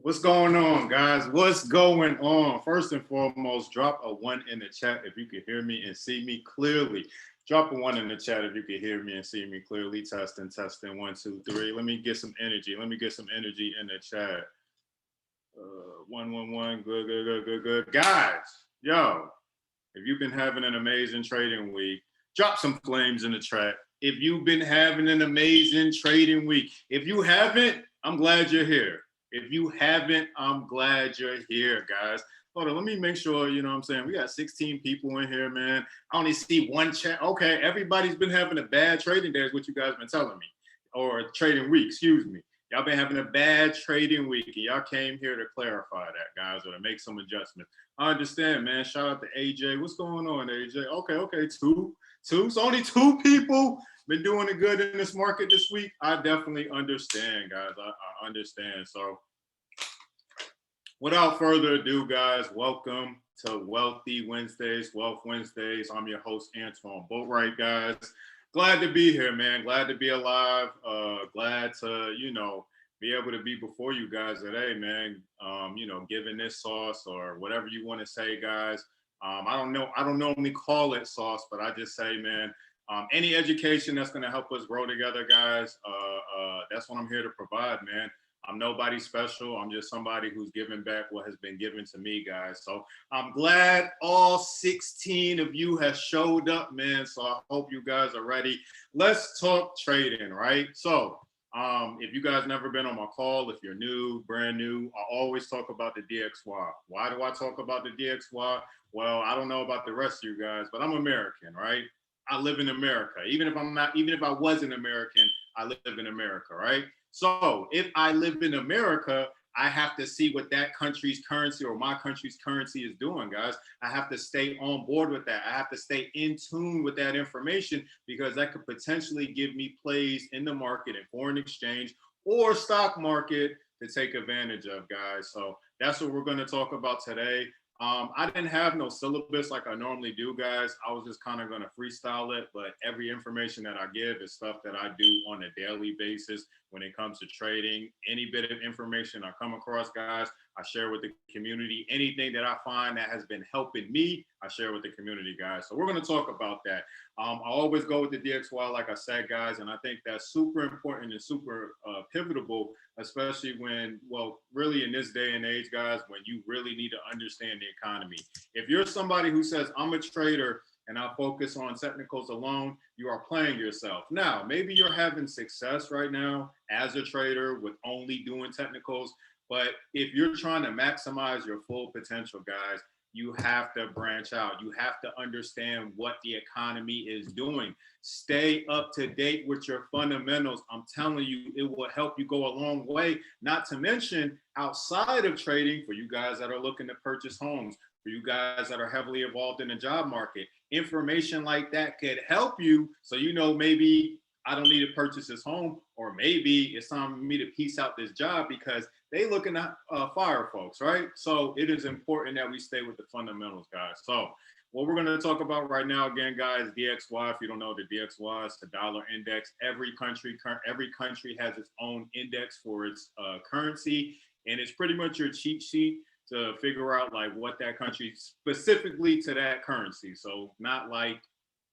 What's going on, guys? What's going on? First and foremost, drop a one in the chat if you can hear me and see me clearly. Drop a one in the chat if you can hear me and see me clearly. Testing, testing, 1, 2, 3. Let me get some energy. Let me get some energy in the chat. 1, 1, 1. Good, good, good, good, good. Guys, yo, if you've been having an amazing trading week, drop some flames in the chat. If you've been having an amazing trading week, if you haven't, I'm glad you're here. If you haven't, I'm glad you're here, guys. Hold on, let me make sure, you know what I'm saying? We got 16 people in here, man. I only see one chat. Okay, everybody's been having a bad trading day is what you guys been telling me. Or trading week, excuse me. Y'all been having a bad trading week, and y'all came here to clarify that, guys, or to make some adjustments. I understand, man. Shout out to AJ. What's going on, AJ? Okay, two. So only two people been doing it good in this market this week. I definitely understand, guys. I understand. So without further ado, guys, welcome to Wealthy Wednesdays, Wealth Wednesdays. I'm your host, Antoine Boatwright, guys. Glad to be here, man. Glad to be alive. Glad to, be able to be before you guys today, man. Giving this sauce or whatever you want to say, guys. I don't know. I don't normally call it sauce, but I just say, man, any education that's going to help us grow together, guys. That's what I'm here to provide, man. I'm nobody special. I'm just somebody who's giving back what has been given to me, guys. So I'm glad all 16 of you have showed up, man. So I hope you guys are ready. Let's talk trading, right? So if you guys never been on my call, if you're new, brand new, I always talk about the DXY. Why do I talk about the DXY? Well, I don't know about the rest of you guys, but I'm American, right? I live in America. Even if I wasn't American, I live in America, right? So if I live in America, I have to see what that country's currency or my country's currency is doing, guys. I have to stay on board with that. I have to stay in tune with that information because that could potentially give me plays in the market and foreign exchange or stock market to take advantage of, guys. So that's what we're going to talk about today. I didn't have no syllabus like I normally do, guys. I was just kind of going to freestyle it, but every information that I give is stuff that I do on a daily basis when it comes to trading. Any bit of information I come across, guys, I share with the community. Anything that I find that has been helping me, I share with the community, guys. So we're going to talk about that. I always go with the DXY, like I said, guys, and I think that's super important and super pivotal, especially when, well, really in this day and age, guys, when you really need to understand the economy. If you're somebody who says, I'm a trader and I focus on technicals alone, you are playing yourself. Now, maybe you're having success right now as a trader with only doing technicals, but if you're trying to maximize your full potential, guys, you have to branch out. You have to understand what the economy is doing. Stay up to date with your fundamentals. I'm telling you, it will help you go a long way. Not to mention outside of trading, for you guys that are looking to purchase homes, for you guys that are heavily involved in the job market, information like that could help you. So, maybe I don't need to purchase this home, or maybe it's time for me to piece out this job because they looking to fire folks, right? So it is important that we stay with the fundamentals, guys. So what we're going to talk about right now, again, guys, DXY. If you don't know the DXY, it's the dollar index. Every country has its own index for its currency, and it's pretty much your cheat sheet to figure out like what that country specifically to that currency. So not like,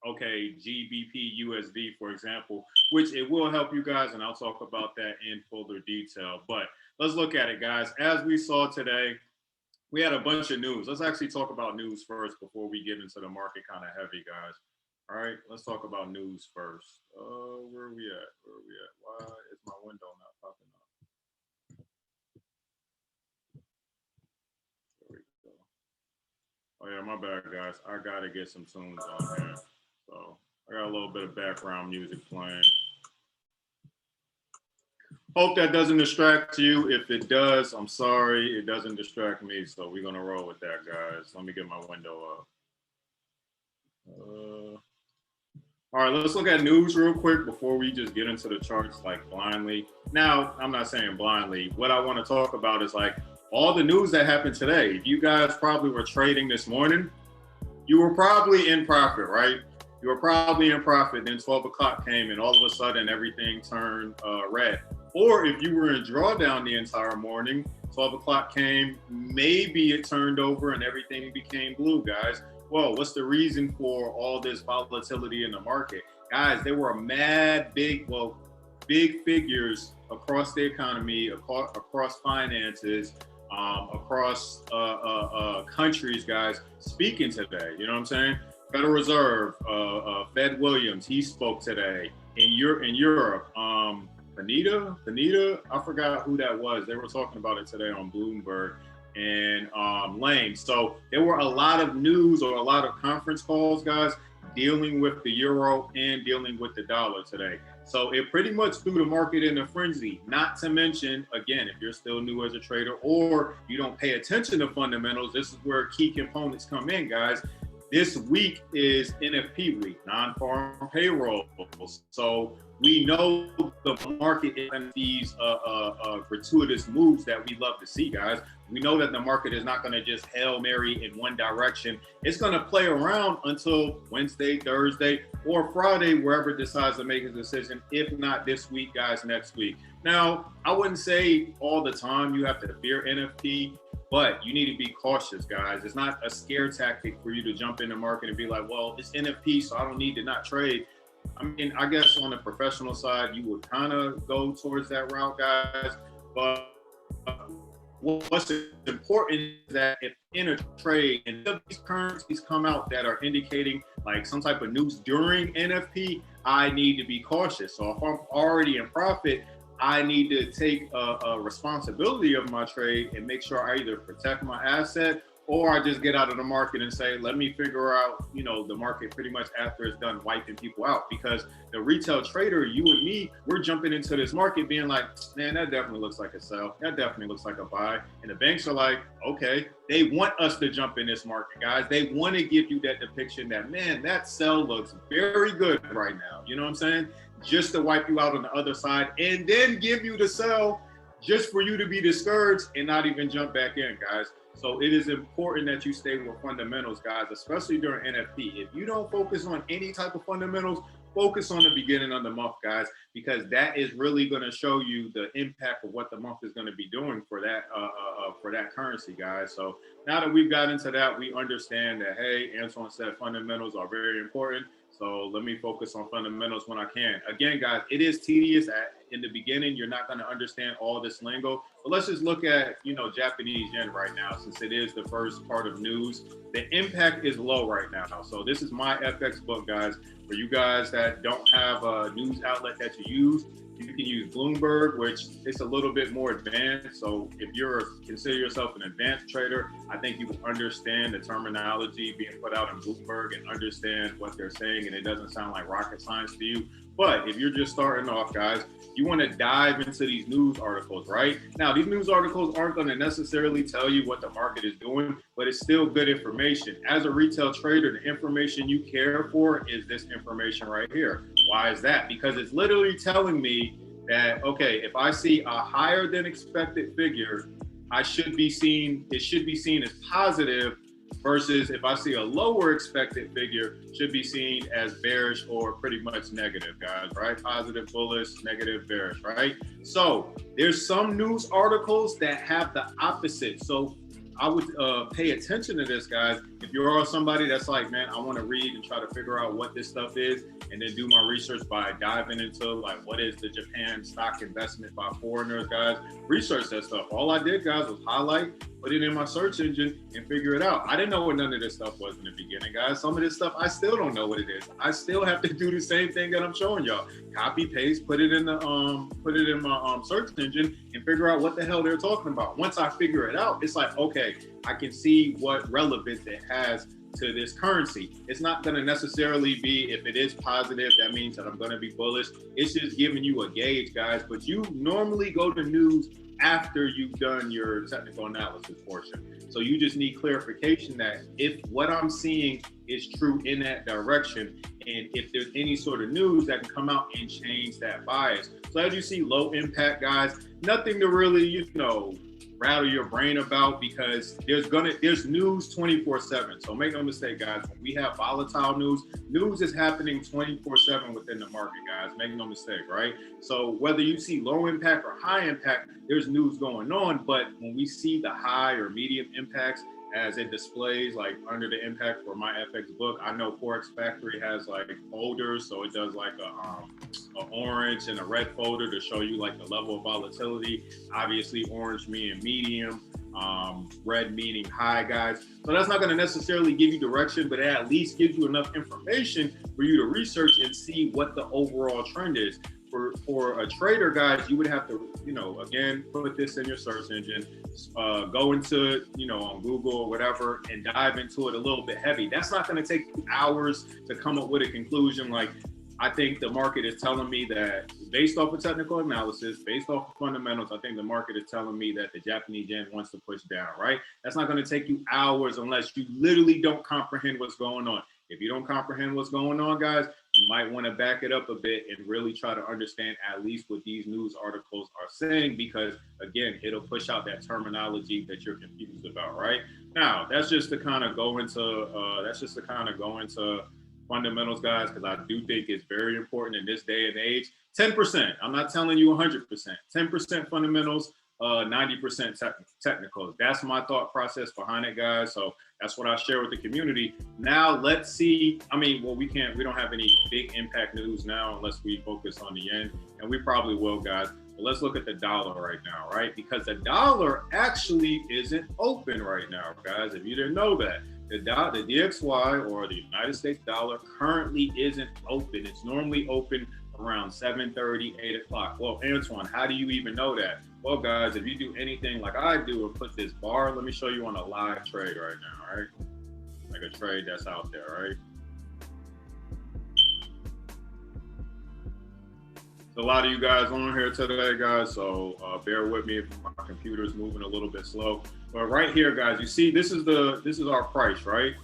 okay, GBP USD, for example, which it will help you guys, and I'll talk about that in fuller detail. But let's look at it, guys. As we saw today, we had a bunch of news. Let's actually talk about news first before we get into the market kind of heavy, guys. All right, let's talk about news first. Where are we at? Why is my window not popping up? There we go. Oh yeah, my bad, guys. I gotta get some tunes on here. So I got a little bit of background music playing. Hope that doesn't distract you. If it does, I'm sorry. It doesn't distract me. So we're going to roll with that, guys. Let me get my window up. All right, let's look at news real quick before we just get into the charts like blindly. Now, I'm not saying blindly. What I want to talk about is like all the news that happened today. If you guys probably were trading this morning, you were probably in profit, right? You were probably in profit. Then 12 o'clock came and all of a sudden everything turned red. Or if you were in drawdown the entire morning, 12 o'clock came, maybe it turned over and everything became blue, guys. Well, what's the reason for all this volatility in the market? Guys, there were big figures across the economy, across finances, across countries, guys, speaking today. You know what I'm saying? Federal Reserve, Fed Williams, he spoke today. In Europe, Anita, I forgot who that was. They were talking about it today on Bloomberg, and Lane. So there were a lot of news or a lot of conference calls, guys, dealing with the euro and dealing with the dollar today. So it pretty much threw the market in a frenzy. Not to mention, again, if you're still new as a trader or you don't pay attention to fundamentals, this is where key components come in, guys. This week is NFP week, non-farm payroll. So we know the market is in these gratuitous moves that we love to see, guys. We know that the market is not going to just Hail Mary in one direction. It's going to play around until Wednesday, Thursday, or Friday, wherever it decides to make a decision. If not this week, guys, next week. Now, I wouldn't say all the time you have to fear NFP, but you need to be cautious, guys. It's not a scare tactic for you to jump in the market and be like, well, it's NFP, so I don't need to not trade. I mean, I guess on the professional side, you would kind of go towards that route, guys. But what's important is that if in a trade and if these currencies come out that are indicating like some type of news during NFP, I need to be cautious. So if I'm already in profit, I need to take a responsibility of my trade and make sure I either protect my asset or I just get out of the market and say, let me figure out, the market pretty much after it's done wiping people out. Because the retail trader, you and me, we're jumping into this market being like, man, that definitely looks like a sell. That definitely looks like a buy. And the banks are like, okay, they want us to jump in this market, guys. They want to give you that depiction that, man, that sell looks very good right now. You know what I'm saying? Just to wipe you out on the other side and then give you the sell just for you to be discouraged and not even jump back in, guys. So it is important that you stay with fundamentals, guys, especially during NFP. If you don't focus on any type of fundamentals, focus on the beginning of the month, guys, because that is really going to show you the impact of what the month is going to be doing for that currency, guys. So now that we've got into that, we understand that, hey, Antoine said fundamentals are very important. So let me focus on fundamentals when I can. Again, guys, it is tedious. In the beginning, you're not going to understand all this lingo. But let's just look at, Japanese yen right now, since it is the first part of news. The impact is low right now. So this is my FX book, guys. For you guys that don't have a news outlet that you use, you can use Bloomberg, which is a little bit more advanced. So if consider yourself an advanced trader, I think you will understand the terminology being put out in Bloomberg and understand what they're saying, and it doesn't sound like rocket science to you. But if you're just starting off, guys, you want to dive into these news articles, right? Now, these news articles aren't going to necessarily tell you what the market is doing, but it's still good information. As a retail trader, the information you care for is this information right here. Why is that? Because it's literally telling me that, okay, if I see a higher than expected figure, it should be seen as positive, versus if I see a lower expected figure, should be seen as bearish or pretty much negative, guys, right? Positive, bullish, negative, bearish, right? So there's some news articles that have the opposite. So I would pay attention to this, guys. If you're somebody that's like, man, I want to read and try to figure out what this stuff is, and then do my research by diving into like what is the Japan stock investment by foreigners, guys, research that stuff. All I did, guys, was highlight, put it in my search engine and figure it out. I didn't know what none of this stuff was in the beginning, guys. Some of this stuff, I still don't know what it is. I still have to do the same thing that I'm showing y'all. Copy, paste, put it in my search engine and figure out what the hell they're talking about. Once I figure it out, it's like, okay, I can see what relevance it has to this currency. It's not going to necessarily be, if it is positive, that means that I'm going to be bullish. It's just giving you a gauge, guys. But you normally go to news after you've done your technical analysis portion. So you just need clarification that if what I'm seeing is true in that direction, and if there's any sort of news that can come out and change that bias. So as you see, low impact, guys, nothing to really, rattle your brain about, because there's news 24/7. So make no mistake, guys, when we have volatile news is happening 24/7 within the market, guys. Make no mistake, right? So whether you see low impact or high impact, there's news going on. But when we see the high or medium impacts, as it displays like under the impact for my FX book, I know Forex Factory has like folders, so it does like a orange and a red folder to show you like the level of volatility. Obviously, orange meaning medium, red meaning high, guys. So that's not going to necessarily give you direction, but it at least gives you enough information for you to research and see what the overall trend is. For a trader, guys, you would have to, again, put this in your search engine, go into, on Google or whatever, and dive into it a little bit heavy. That's not going to take you hours to come up with a conclusion. Like, I think the market is telling me that, based off of technical analysis, based off of fundamentals, I think the market is telling me that the Japanese yen wants to push down, right? That's not going to take you hours unless you literally don't comprehend what's going on. If you don't comprehend what's going on, guys, you might want to back it up a bit and really try to understand at least what these news articles are saying, because again, it'll push out that terminology that you're confused about, right? Now, that's just to kind of go into fundamentals, guys, because I do think it's very important in this day and age. 10%, I'm not telling you 100%, 10% fundamentals, 90% technical. That's my thought process behind it, guys. So that's what I share with the community. Now let's see. We don't have any big impact news now unless we focus on the yen, and we probably will, guys. But let's look at the dollar right now, right? Because the dollar actually isn't open right now, guys. If you didn't know that, the DXY, or the United States dollar, currently isn't open. It's normally open around 7:30, 8 o'clock. Well, Antoine, how do you even know that? Well, guys, if you do anything like I do and put this bar, let me show you on a live trade right now, right? Like a trade that's out there, right? So a lot of you guys on here today, guys, so bear with me if my computer's moving a little bit slow. But right here, guys, you see this is our price, right?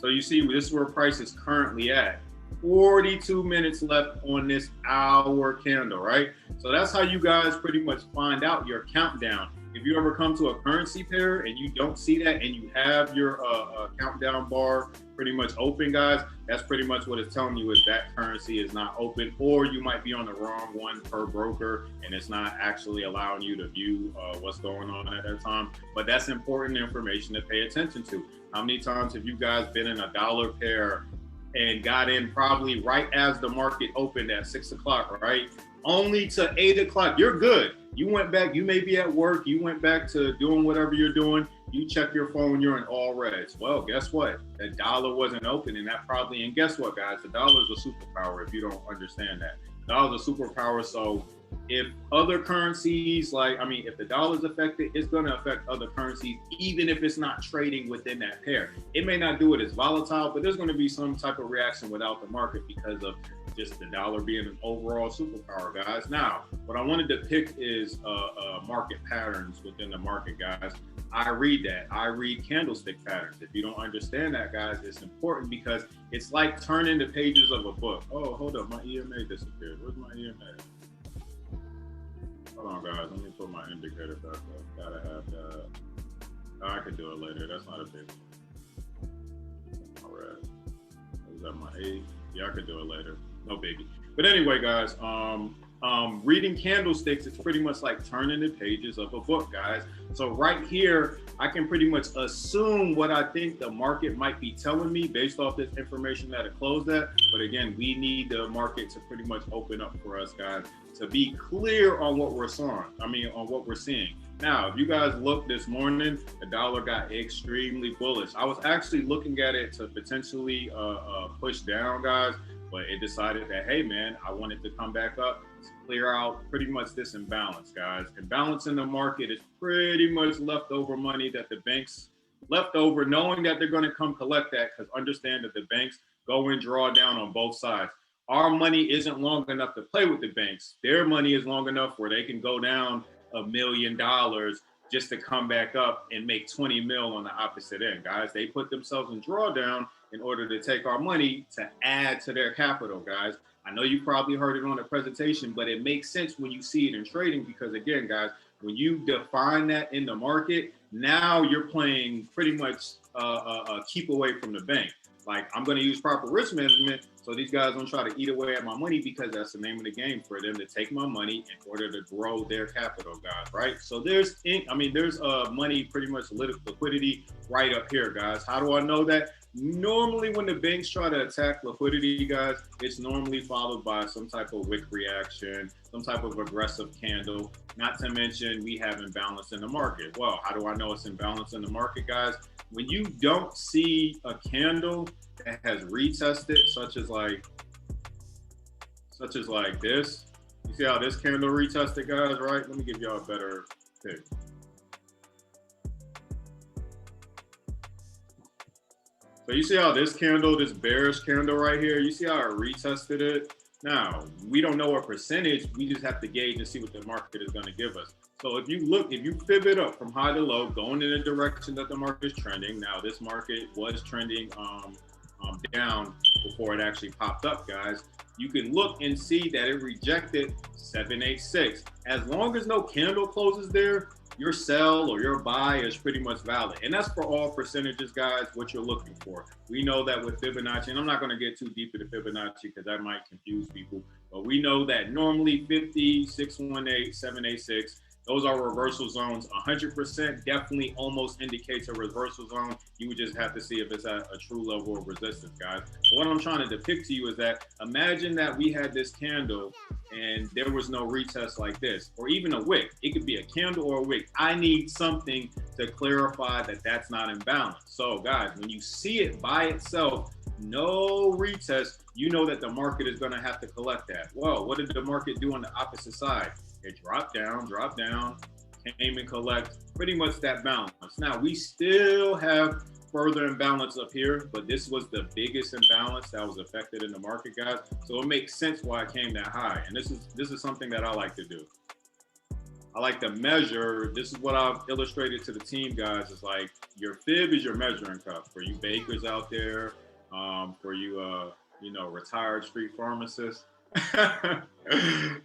So you see this is where price is currently at. 42 minutes left on this hour candle, right? So that's how you guys pretty much find out your countdown. If you ever come to a currency pair and you don't see that and you have your countdown bar pretty much open, guys, that's pretty much what it's telling you, is that currency is not open, or you might be on the wrong one per broker and it's not actually allowing you to view what's going on at that time. But that's important information to pay attention to. How many times have you guys been in a dollar pair and got in probably right as the market opened at 6 o'clock, right? Only to 8 o'clock, you're good. You went back, you may be at work, you went back to doing whatever you're doing, you check your phone, you're in all reds. Well, guess what? The dollar wasn't open, and guess what, guys? The dollar is a superpower if you don't understand that. The dollar is a superpower, so if other currencies, if the dollar is affected, it's going to affect other currencies, even if it's not trading within that pair. It may not do it as volatile, but there's going to be some type of reaction without the market because of just the dollar being an overall superpower, guys. Now, what I wanted to pick is market patterns within the market, guys. I read candlestick patterns. If you don't understand that, guys, it's important because it's like turning the pages of a book. Oh, hold up, my EMA disappeared. Where's my EMA? Hold on, guys. Let me put my indicator back up. Gotta have that. I can do it later. That's not a big one. All right. Is that my 8? Yeah, I could do it later. No biggie. But anyway, guys, reading candlesticks is pretty much like turning the pages of a book, guys. So right here, I can pretty much assume what I think the market might be telling me based off this information that it closed at. But again, we need the market to pretty much open up for us, guys, to be clear on what we're seeing. Now, if you guys look this morning, the dollar got extremely bullish. I was actually looking at it to potentially push down, guys, but it decided that, hey, man, I wanted to come back up to clear out pretty much this imbalance, guys. Imbalance in the market is pretty much leftover money that the banks left over, knowing that they're going to come collect that, because understand that the banks go and draw down on both sides. Our money isn't long enough to play with the banks. Their money is long enough where they can go down $1 million just to come back up and make 20 mil on the opposite end, guys. They put themselves in drawdown in order to take our money to add to their capital, guys. I know you probably heard it on the presentation, but it makes sense when you see it in trading because, again, guys, when you define that in the market, now you're playing pretty much keep away from the bank. Like, I'm going to use proper risk management so these guys don't try to eat away at my money, because that's the name of the game for them to take my money in order to grow their capital, guys, right? So there's money, pretty much liquidity right up here, guys. How do I know that? Normally, when the banks try to attack liquidity, guys, it's normally followed by some type of wick reaction, some type of aggressive candle. Not to mention, we have imbalance in the market. Well, how do I know it's imbalance in the market, guys? When you don't see a candle that has retested, such as like this. You see how this candle retested, guys, right? Let me give y'all a better pick. So you see how this candle, this bearish candle right here, you see how it retested it? Now, we don't know what percentage, we just have to gauge and see what the market is going to give us. So if you fib it up from high to low, going in the direction that the market is trending. Now, this market was trending down before it actually popped up, guys. You can look and see that it rejected 786. As long as no candle closes there, your sell or your buy is pretty much valid. And that's for all percentages, guys, what you're looking for. We know that with Fibonacci, and I'm not going to get too deep into Fibonacci because that might confuse people, but we know that normally 50, 618, 786, those are reversal zones. 100% definitely almost indicates a reversal zone. You would just have to see if it's at a true level of resistance, guys. But what I'm trying to depict to you is that imagine that we had this candle and there was no retest like this, or even a wick. It could be a candle or a wick. I need something to clarify that that's not imbalanced. So, guys, when you see it by itself, no retest, you know that the market is going to have to collect that. Well, what did the market do on the opposite side? It dropped down, came and collect pretty much that balance. Now, we still have further imbalance up here, but this was the biggest imbalance that was affected in the market, guys. So it makes sense why it came that high. And this is something that I like to do. I like to measure. This is what I've illustrated to the team, guys. It's like your fib is your measuring cup for you bakers out there, for you, retired street pharmacists.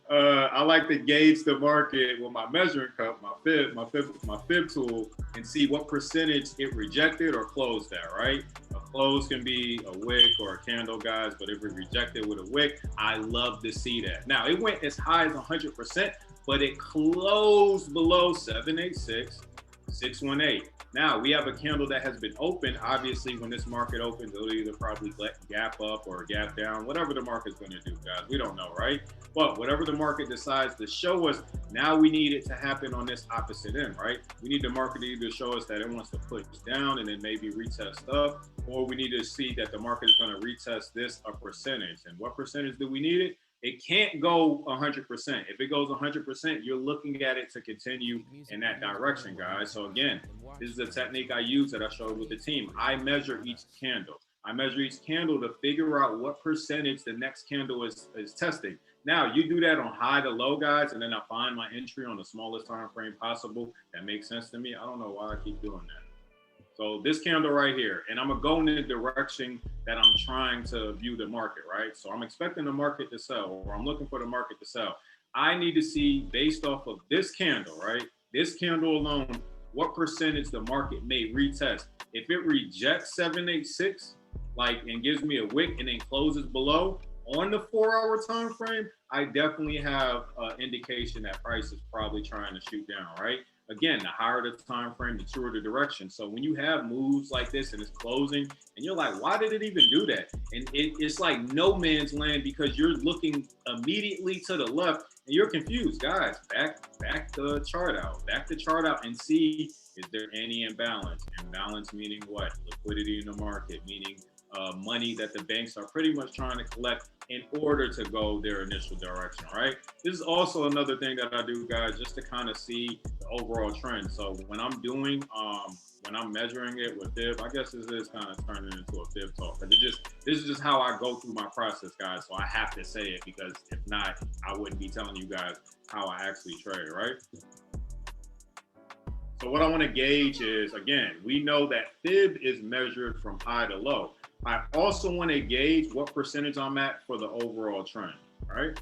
I like to gauge the market with my measuring cup, my fib tool, and see what percentage it rejected or closed at, right? A close can be a wick or a candle, guys, but if it rejected with a wick, I love to see that. Now, it went as high as 100%, but it closed below 786, 618. Now, we have a candle that has been open. Obviously, when this market opens, it'll either probably gap up or gap down, whatever the market's going to do, guys. We don't know, right? But whatever the market decides to show us, now we need it to happen on this opposite end, right? We need the market to either show us that it wants to push down and then maybe retest up, or we need to see that the market is going to retest this a percentage. And what percentage do we need it? It can't go 100%. If it goes 100%, you're looking at it to continue in that direction, guys. So again, this is a technique I use that I showed with the team. I measure each candle. I measure each candle to figure out what percentage the next candle is testing. Now, you do that on high to low, guys, and then I find my entry on the smallest time frame possible. That makes sense to me. I don't know why I keep doing that. So this candle right here, and I'm gonna go in the direction that I'm trying to view the market, right? So I'm expecting the market to sell, or I'm looking for the market to sell. I need to see, based off of this candle, right? This candle alone, what percentage the market may retest. If it rejects 786, and gives me a wick and then closes below on the 4-hour time frame, I definitely have an indication that price is probably trying to shoot down, right? Again, the higher the time frame, the truer the direction. So when you have moves like this and it's closing, and you're like, why did it even do that? And it's like no man's land, because you're looking immediately to the left and you're confused. Guys, back the chart out and see, is there any imbalance? Imbalance meaning what? Liquidity in the market, meaning money that the banks are pretty much trying to collect in order to go their initial direction, right? This is also another thing that I do, guys, just to kind of see the overall trend. So when I'm doing, when I'm measuring it with fib, I guess this is kind of turning into a fib talk, because this is just how I go through my process, guys. So I have to say it, because if not, I wouldn't be telling you guys how I actually trade, right? So what I want to gauge is, again, we know that fib is measured from high to low. I also want to gauge what percentage I'm at for the overall trend, right?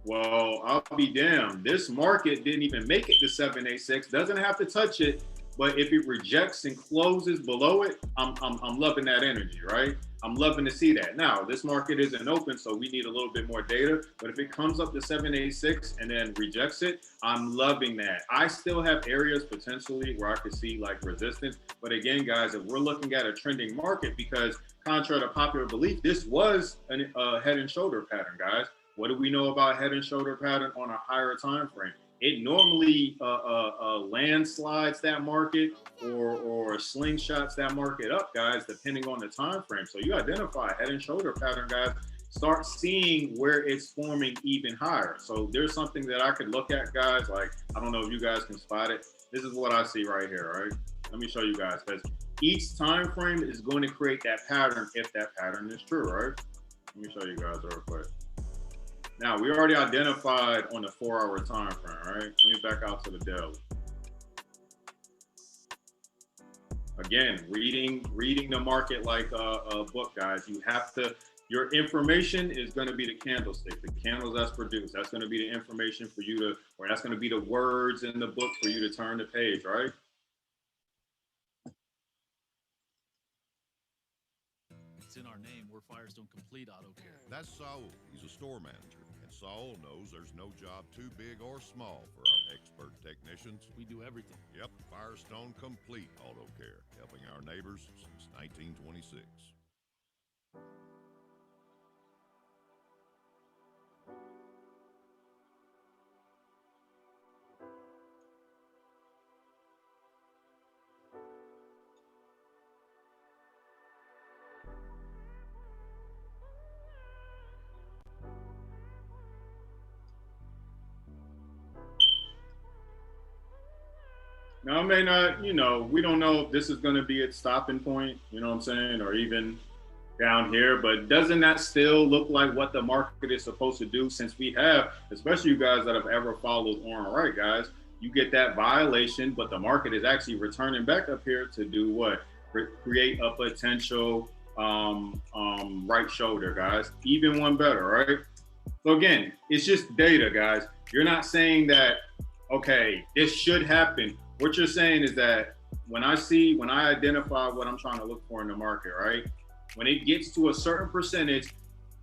Well, I'll be damned. This market didn't even make it to 786. Doesn't have to touch it, but if it rejects and closes below it, I'm loving that energy, right? I'm loving to see that. Now, this market isn't open, so we need a little bit more data. But if it comes up to 786 and then rejects it, I'm loving that. I still have areas potentially where I could see like resistance. But again, guys, if we're looking at a trending market, because contrary to popular belief, this was a head and shoulder pattern, guys. What do we know about head and shoulder pattern on a higher time frame? It normally landslides that market or slingshots that market up, guys, depending on the time frame. So you identify head and shoulder pattern, guys, start seeing where it's forming even higher. So there's something that I could look at, guys. Like, I don't know if you guys can spot it. This is what I see right here, right? Let me show you guys, because each time frame is going to create that pattern if that pattern is true, right? Let me show you guys real quick. Now, we already identified on the 4-hour time frame, right? Let me back out to the daily. Again, reading the market like a book, guys. You have to, your information is going to be the candlestick, the candles that's produced. That's going to be the information for you to, or that's going to be the words in the book for you to turn the page, right? It's in our name. We're Firestone Complete Auto Care. That's Saul. He's a store manager. And Saul knows there's no job too big or small for our expert technicians. We do everything. Yep, Firestone Complete Auto Care, helping our neighbors since 1926. Now, it may not, you know, we don't know if this is going to be its stopping point, you know what I'm saying, or even down here, but doesn't that still look like what the market is supposed to do? Since we have, especially you guys that have ever followed on, right, guys, you get that violation, but the market is actually returning back up here to do what? Create a potential right shoulder, guys, even one better, right? So again, it's just data, guys. You're not saying that, okay, this should happen. What you're saying is that when I identify what I'm trying to look for in the market, right? When it gets to a certain percentage,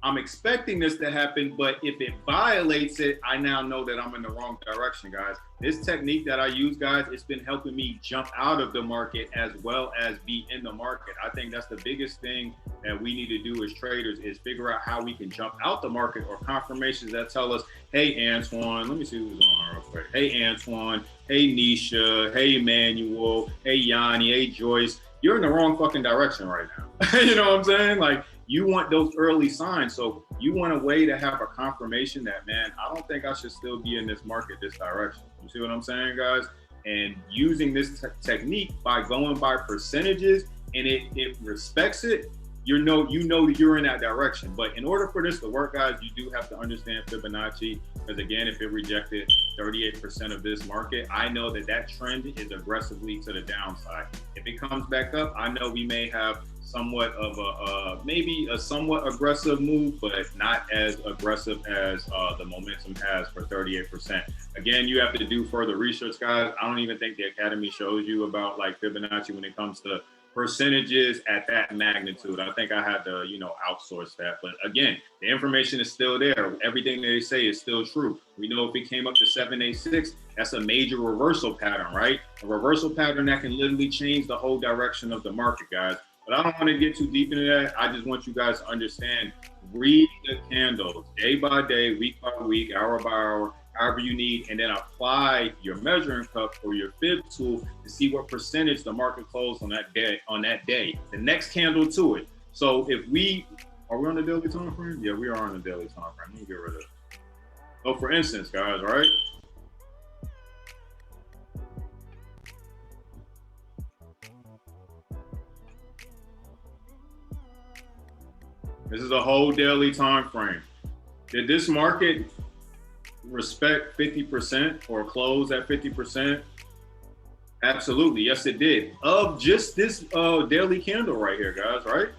I'm expecting this to happen, but if it violates it, I now know that I'm in the wrong direction, guys. This technique that I use, guys, it's been helping me jump out of the market as well as be in the market. I think that's the biggest thing that we need to do as traders is figure out how we can jump out the market or confirmations that tell us, hey, Antoine, let me see who's on real quick. Hey, Antoine, hey, Nisha, hey, Emmanuel, hey, Yanni, hey, Joyce. You're in the wrong fucking direction right now. You know what I'm saying? Like, you want those early signs. So you want a way to have a confirmation that, man, I don't think I should still be in this market this direction. You see what I'm saying, guys? And using this technique by going by percentages and it respects it, you know that you're in that direction. But in order for this to work, guys, you do have to understand Fibonacci, because again, if it rejected 38% of this market, I know that that trend is aggressively to the downside. If it comes back up, I know we may have somewhat of maybe a somewhat aggressive move, but not as aggressive as the momentum has for 38%. Again, you have to do further research, guys. I don't even think the Academy shows you about like Fibonacci when it comes to percentages at that magnitude. I think I had to, outsource that. But again, the information is still there. Everything they say is still true. We know if it came up to 786, that's a major reversal pattern, right? A reversal pattern that can literally change the whole direction of the market, guys. But I don't want to get too deep into that. I just want you guys to understand, read the candles day by day, week by week, hour by hour, however you need, and then apply your measuring cup or your fib tool to see what percentage the market closed on that day, the next candle to it. So if are we on the daily time frame? Yeah, we are on the daily time frame. Let me get rid of it. So for instance, guys, right? This is a whole daily time frame. Did this market respect 50% or close at 50%? Absolutely, yes it did. Of just this daily candle right here, guys, right?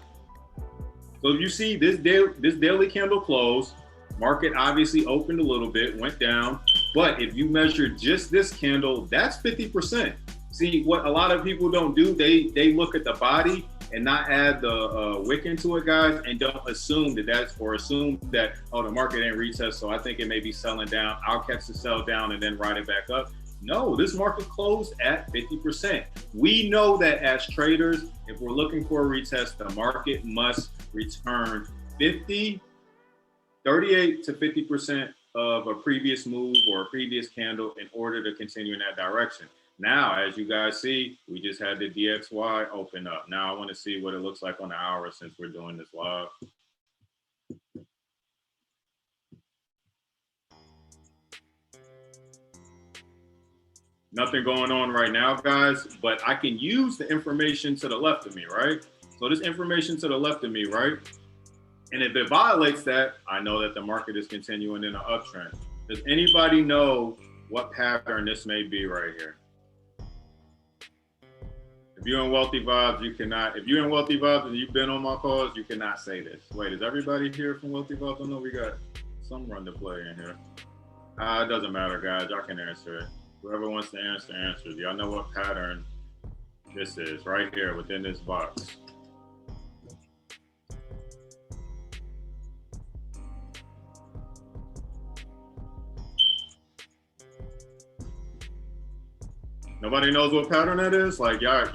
So you see this daily candle close, Market obviously opened a little bit, went down, but if you measure just this candle, that's 50%. See, what a lot of people don't do, they look at the body and not add the wick into it, guys, and don't assume that assume that, oh, the market ain't retest, so I think it may be selling down. I'll catch the sell down and then ride it back up. No, this market closed at 50%. We know that as traders, if we're looking for a retest, the market must return 38 to 50% of a previous move or a previous candle in order to continue in that direction. Now, as you guys see, we just had the DXY open up. Now I want to see what it looks like on the hour since we're doing this live. Nothing going on right now, guys, but I can use the information to the left of me, right? So this information to the left of me, right? And if it violates that, I know that the market is continuing in an uptrend. Does anybody know what pattern this may be right here? If you're in Wealthy Vibes, you cannot. If you're in Wealthy Vibes and you've been on my calls, you cannot say this. Wait, is everybody here from Wealthy Vibes? I know we got some run to play in here. It doesn't matter, guys. Y'all can answer it. Whoever wants to answer, answers. Y'all know what pattern this is right here within this box. Nobody knows what pattern that is? Like y'all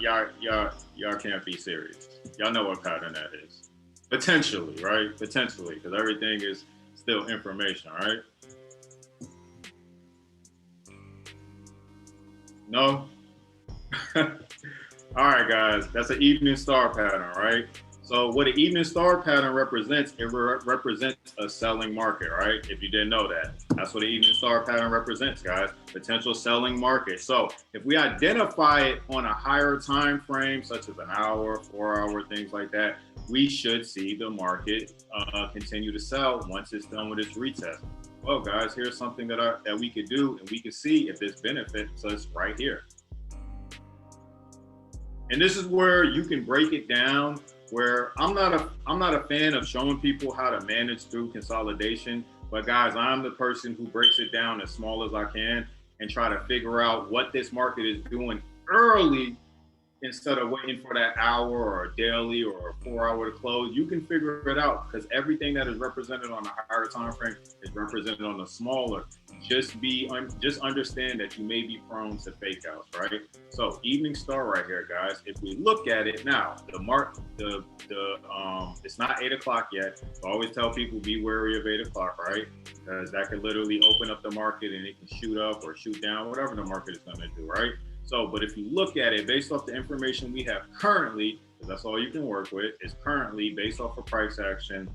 can't be serious. Y'all know what pattern that is. Potentially, right? Potentially, because everything is still information, right? No? All right, guys, that's an evening star pattern, right? So what an evening star pattern represents, it represents a selling market, right? If you didn't know that, that's what an evening star pattern represents, guys. Potential selling market. So if we identify it on a higher time frame, such as an hour, 4 hour, things like that, we should see the market continue to sell once it's done with its retest. Well, guys, here's something that we could do, and we can see if this benefits us right here. And this is where you can break it down. Where I'm not a fan of showing people how to manage through consolidation, but guys, I'm the person who breaks it down as small as I can and try to figure out what this market is doing early instead of waiting for that hour or a daily or a 4 hour to close. You can figure it out because everything that is represented on the higher time frame is represented on the smaller. Just understand that you may be prone to fake outs, right? So evening star right here, guys. If we look at it now, it's not 8 o'clock yet. So I always tell people be wary of 8 o'clock, right? Because that could literally open up the market and it can shoot up or shoot down, whatever the market is going to do, right? So, but if you look at it based off the information we have currently, because that's all you can work with, is currently based off of price action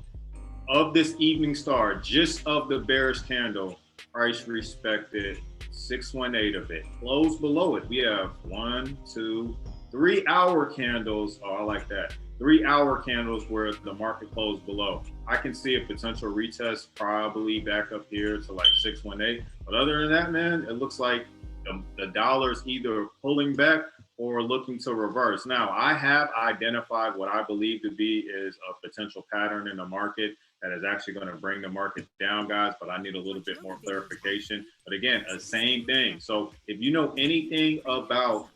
of this evening star, just of the bearish candle, price respected 618 of it. Close below it. We have 1, 2, 3 hour candles. Oh, I like that. 3 hour candles where the market closed below. I can see a potential retest probably back up here to like 618. But other than that, man, it looks like the dollar's either pulling back or looking to reverse. Now, I have identified what I believe to be is a potential pattern in the market that is actually going to bring the market down, guys, but I need a little bit more clarification. But again, the same thing. So if you know anything about,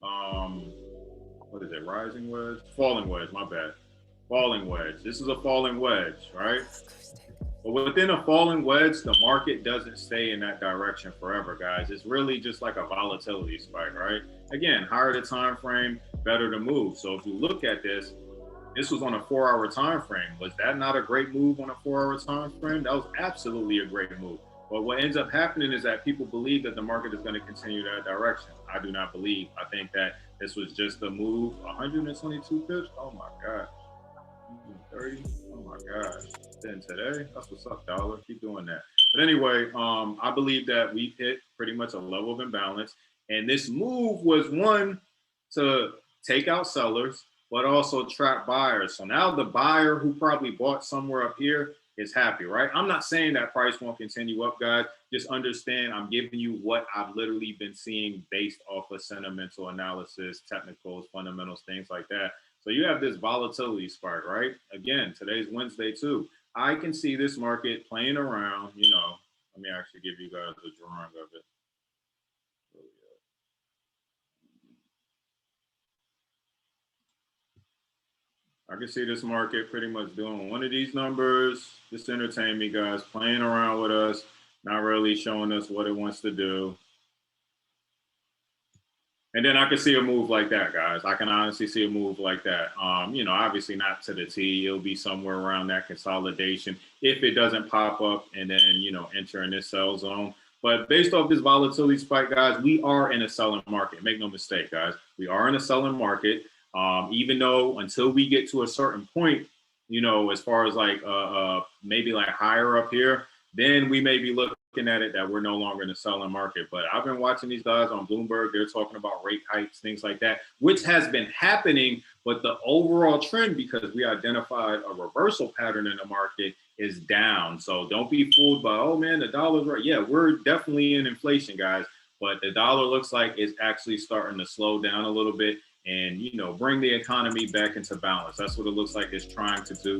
what is it, rising wedge? Falling wedge, my bad. Falling wedge. This is a falling wedge, right? But within a falling wedge, the market doesn't stay in that direction forever, guys. It's really just like a volatility spike, right? Again, higher the time frame, better the move. So if you look at this was on a 4 hour time frame. Was that not a great move on a 4 hour time frame? That was absolutely a great move. But what ends up happening is that people believe that the market is going to continue that direction. I do not believe. I think that this was just a move. 122 pips. Oh my God. 30. Oh my gosh. Then today, that's what's up, dollar. Keep doing that. But anyway, I believe that we've hit pretty much a level of imbalance. And this move was one to take out sellers, but also trap buyers. So now the buyer who probably bought somewhere up here is happy, right? I'm not saying that price won't continue up, guys. Just understand I'm giving you what I've literally been seeing based off of sentimental analysis, technicals, fundamentals, things like that. So you have this volatility spike, right? Again, today's Wednesday too. I can see this market playing around, let me actually give you guys a drawing of it. I can see this market pretty much doing one of these numbers. Just entertain me, guys, playing around with us, not really showing us what it wants to do. And then I can see a move like that, guys. I can honestly see a move like that. Obviously not to the T. It'll be somewhere around that consolidation if it doesn't pop up and then, enter in this sell zone. But based off this volatility spike, guys, we are in a selling market. Make no mistake, guys. We are in a selling market. Even though until we get to a certain point, as far as like maybe like higher up here, then we may be looking at it that we're no longer in the selling market. But I've been watching these guys on Bloomberg. They're talking about rate hikes, things like that, which has been happening. But the overall trend, because we identified a reversal pattern in the market, is down. So don't be fooled by, oh man, the dollar's right. Yeah, we're definitely in inflation, guys. But the dollar looks like it's actually starting to slow down a little bit and, bring the economy back into balance. That's what it looks like it's trying to do,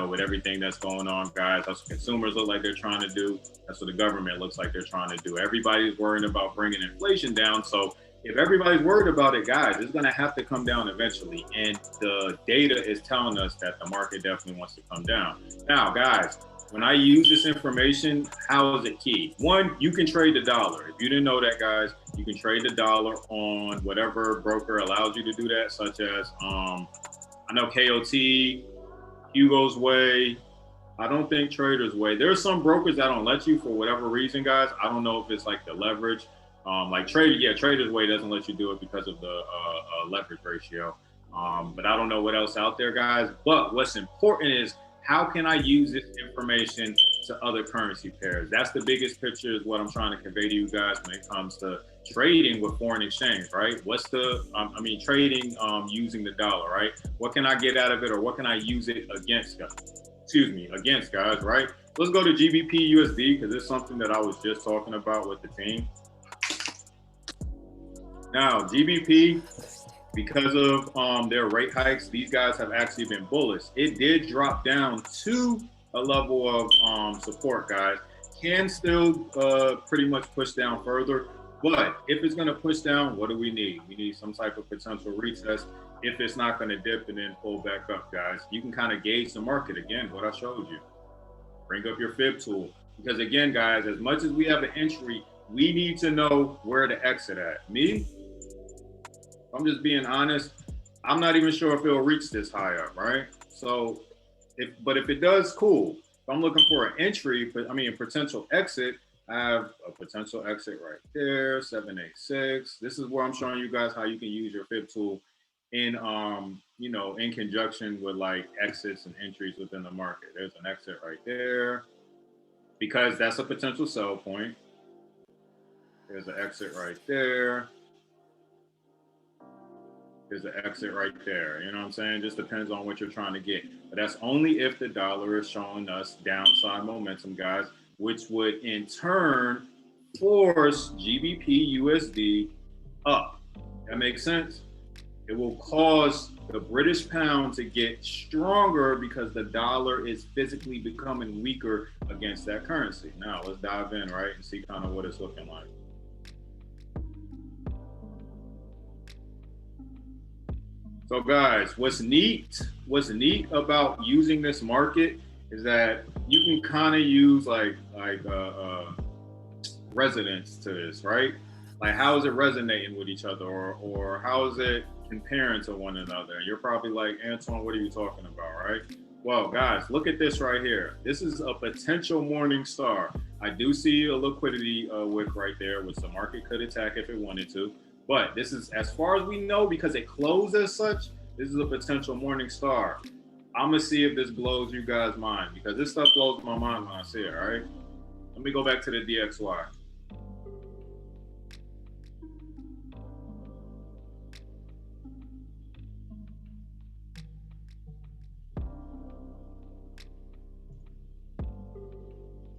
with everything that's going on, guys. That's what consumers look like they're trying to do. That's what the government looks like they're trying to do. Everybody's worrying about bringing inflation down. So if everybody's worried about it, guys, it's going to have to come down eventually. And the data is telling us that the market definitely wants to come down. Now, guys, when I use this information, how is it key? One, you can trade the dollar. If you didn't know that, guys, you can trade the dollar on whatever broker allows you to do that, such as, I know KOT, Hugo's Way. I don't think Trader's Way. There's some brokers that don't let you for whatever reason, guys. I don't know if it's like the leverage. Trader's Way doesn't let you do it because of the leverage ratio. But I don't know what else out there, guys. But what's important is, how can I use this information to other currency pairs? That's the biggest picture, is what I'm trying to convey to you guys when it comes to trading with foreign exchange, right? What's the, trading using the dollar, right? What can I get out of it, or what can I use it against, guys, right? Let's go to GBP USD, because it's something that I was just talking about with the team. Now, GBP, because of their rate hikes, these guys have actually been bullish. It did drop down to a level of support, guys. Can still pretty much push down further. But if it's going to push down, what do we need? We need some type of potential retest if it's not going to dip and then pull back up, guys. You can kind of gauge the market. Again, what I showed you. Bring up your fib tool. Because again, guys, as much as we have an entry, we need to know where to exit at. Me, I'm just being honest, I'm not even sure if it'll reach this high up, right? So, if it does, cool. If I'm looking for an entry, a potential exit, I have a potential exit right there, 786. This is where I'm showing you guys how you can use your fib tool in, in conjunction with like exits and entries within the market. There's an exit right there, because that's a potential sell point. There's an exit right there. There's an exit right there. You know what I'm saying? Just depends on what you're trying to get. But that's only if the dollar is showing us downside momentum, guys, which would in turn force GBP USD up. That makes sense? It will cause the British pound to get stronger because the dollar is physically becoming weaker against that currency. Now let's dive in, right, and see kind of what it's looking like. So guys, what's neat about using this market is that you can kind of use like resonance to this, right? Like, how is it resonating with each other, or how is it comparing to one another? And you're probably like, Antoine, what are you talking about, right? Well, guys, look at this right here. This is a potential morning star. I do see a liquidity wick right there, which the market could attack if it wanted to. But this is, as far as we know, because it closed as such, this is a potential morning star. I'm going to see if this blows you guys' mind, because this stuff blows my mind when I see it, all right? Let me go back to the DXY.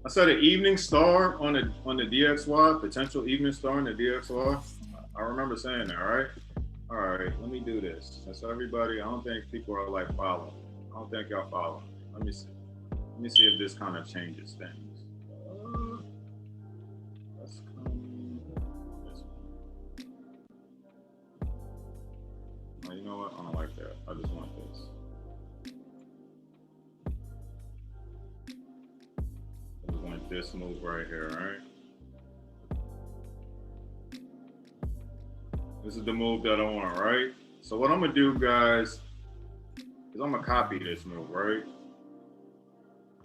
I said an evening star on the DXY, potential evening star on the DXY. I remember saying that, right? All right, let me do this. So everybody, I don't think people are like following. I don't think y'all follow. Let me see. Let me see if this kind of changes things. Let's come this one. Oh, you know what? I don't like that. I just want this. I just want this move right here, right? This is the move that I want, right? So what I'm gonna do, guys, is I'm gonna copy this move, right?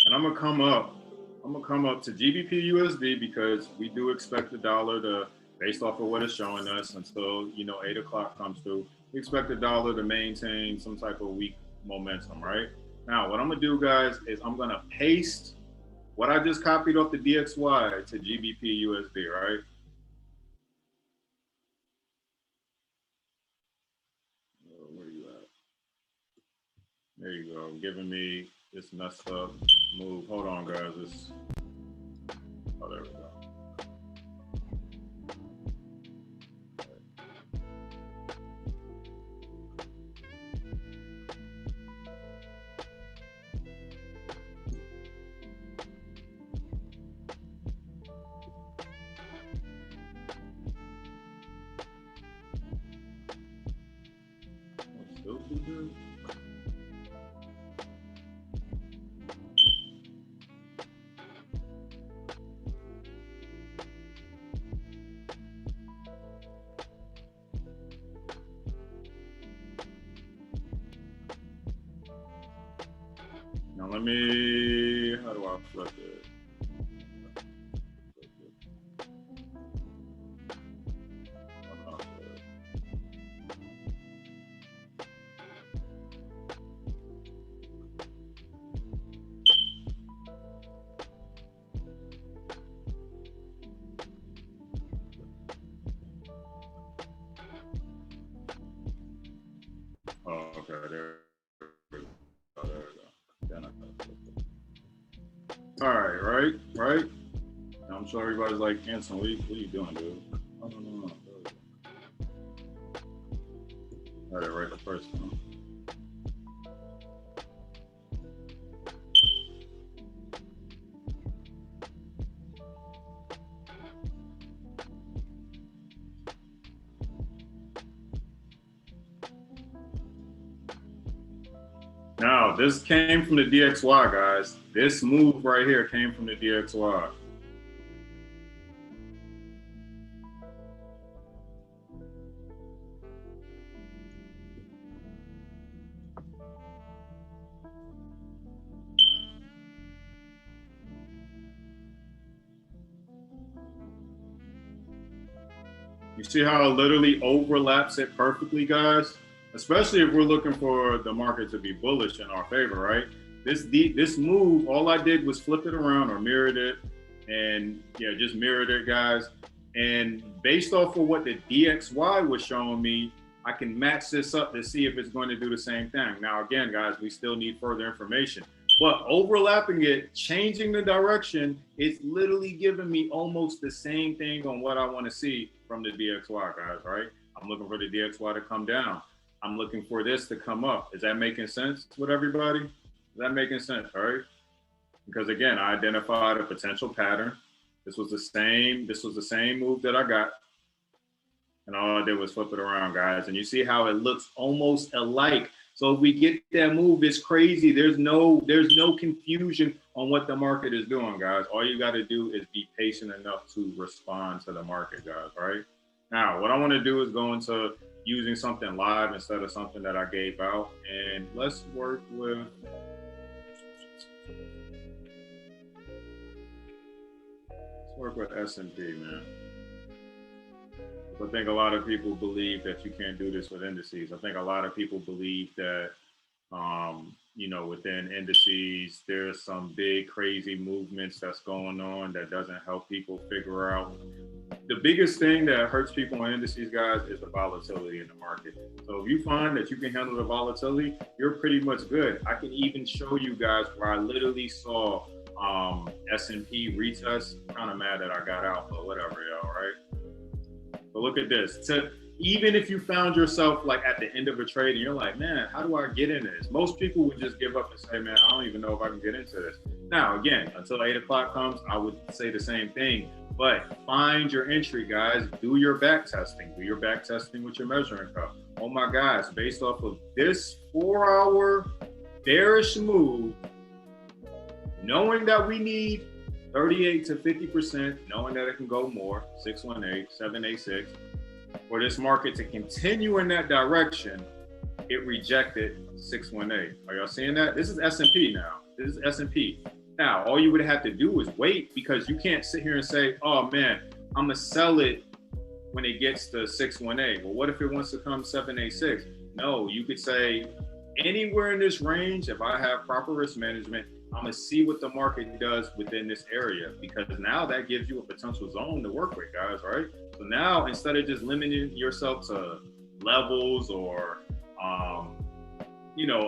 And I'm gonna come up to GBP USD because we do expect the dollar to, based off of what it's showing us until 8 o'clock comes through, we expect the dollar to maintain some type of weak momentum, right? Now, what I'm gonna do, guys, is I'm gonna paste what I just copied off the DXY to GBP USD, right? Where are you at? There you go, giving me this messed up move. Hold on, guys. Oh, there we go. Still too good. Now let me, how do I flip it? Oh, okay, there we go. Then I gotta flip it. All right, right? Now I'm sure everybody's like, Anson, what are you doing, dude? Oh, no. All right, right the first one. Now, this came from the DXY, guys. This move right here came from the DXY. You see how it literally overlaps it perfectly, guys? Especially if we're looking for the market to be bullish in our favor, right? This move, all I did was flip it around or mirrored it, and yeah, just mirrored it, guys. And based off of what the DXY was showing me, I can match this up to see if it's going to do the same thing. Now, again, guys, we still need further information. But overlapping it, changing the direction, it's literally giving me almost the same thing on what I want to see from the DXY, guys, right? I'm looking for the DXY to come down. I'm looking for this to come up. Is that making sense with everybody? Is that making sense, all right? Because again, I identified a potential pattern. This was the same move that I got. And all I did was flip it around, guys. And you see how it looks almost alike. So if we get that move, it's crazy. There's no confusion on what the market is doing, guys. All you got to do is be patient enough to respond to the market, guys, right? Now, what I want to do is go into using something live instead of something that I gave out. And let's work with S&P, man. I think a lot of people believe that you can't do this with indices. I think a lot of people believe that, within indices, there's some big crazy movements that's going on that doesn't help people figure out. The biggest thing that hurts people in indices, guys, is the volatility in the market. So if you find that you can handle the volatility, you're pretty much good. I can even show you guys where I literally saw S&P retest. Kind of mad that I got out, but whatever, y'all, right? But look at this. Even if you found yourself like at the end of a trade and you're like, man, how do I get into this? Most people would just give up and say, man, I don't even know if I can get into this. Now, again, until 8 o'clock comes, I would say the same thing. But find your entry, guys. Do your back testing. Do your back testing with your measuring cup. Oh my guys, based off of this 4-hour bearish move, knowing that we need 38 to 50%, knowing that it can go more, 618, 786, for this market to continue in that direction, it rejected 618. Are y'all seeing that? This is S&P now. This is S&P. Now, all you would have to do is wait, because you can't sit here and say, oh man, I'm going to sell it when it gets to 618. Well, what if it wants to come 786? No, you could say anywhere in this range, if I have proper risk management, I'm going to see what the market does within this area, because now that gives you a potential zone to work with, guys, right? So now, instead of just limiting yourself to levels or,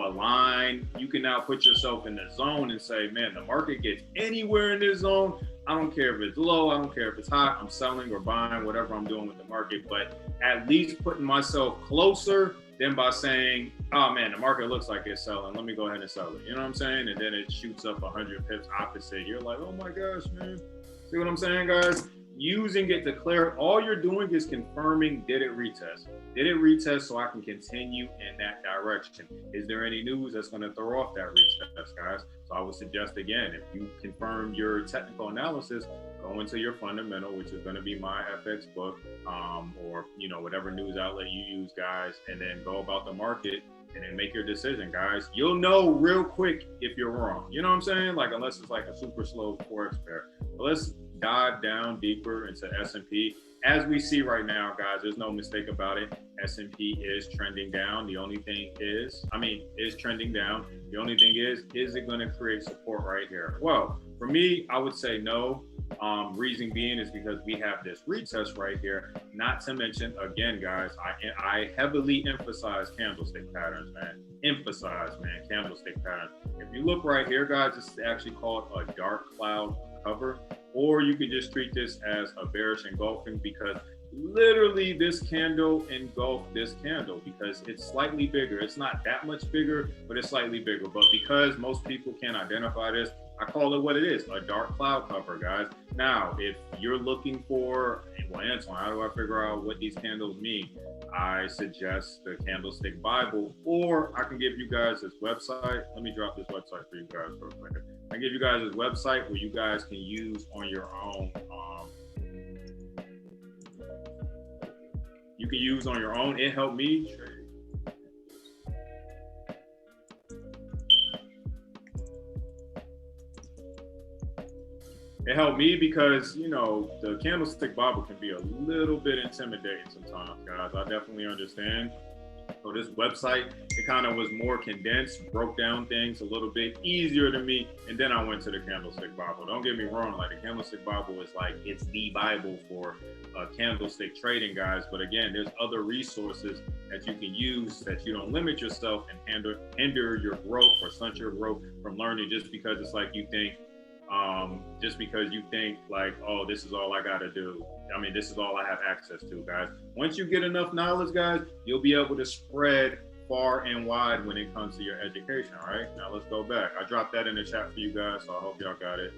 a line, you can now put yourself in the zone and say, man, the market gets anywhere in this zone. I don't care if it's low. I don't care if it's high. I'm selling or buying, whatever I'm doing with the market, but at least putting myself closer than by saying, oh man, the market looks like it's selling. Let me go ahead and sell it. You know what I'm saying? And then it shoots up 100 pips opposite. You're like, oh my gosh, man. See what I'm saying, guys? Using it to clear, all you're doing is confirming, did it retest? Did it retest so I can continue in that direction? Is there any news that's going to throw off that retest, guys? So I would suggest, again, if you confirm your technical analysis, go into your fundamental, which is going to be my FX book, or whatever news outlet you use, guys, and then go about the market and then make your decision, guys. You'll know real quick if you're wrong. You know what I'm saying? Like, unless it's like a super slow Forex pair. But let's dive down deeper into S&P. As we see right now, guys, there's no mistake about it. S&P is trending down. The only thing is trending down. The only thing is it going to create support right here? Well, for me, I would say no. Reason being is because we have this retest right here. Not to mention, again, guys, I heavily emphasize candlestick patterns, man. Candlestick patterns. If you look right here, guys, this is actually called a dark cloud cover, or you could just treat this as a bearish engulfing, because literally this candle engulfed this candle because it's slightly bigger. It's not that much bigger, but it's slightly bigger. But because most people can't identify this, I call it what it is, a dark cloud cover, guys. Now, if you're looking for, well, Antoine, how do I figure out what these candles mean? I suggest the Candlestick Bible, or I can give you guys this website. Let me drop this website for you guys real quick. I give you guys this website where you guys can use on your own. You can use on your own. It helped me. It helped me because, the Candlestick Bible can be a little bit intimidating sometimes, guys. I definitely understand. So this website, it kind of was more condensed, broke down things a little bit easier to me. And then I went to the Candlestick Bible. Don't get me wrong, like the Candlestick Bible is like, it's the Bible for candlestick trading, guys. But again, there's other resources that you can use that you don't limit yourself and hinder your growth or stunt your growth from learning just because it's like you think, like, oh, this is all I got to do. I mean, this is all I have access to, guys. Once you get enough knowledge, guys, you'll be able to spread far and wide when it comes to your education, all right? Now, let's go back. I dropped that in the chat for you guys, so I hope y'all got it.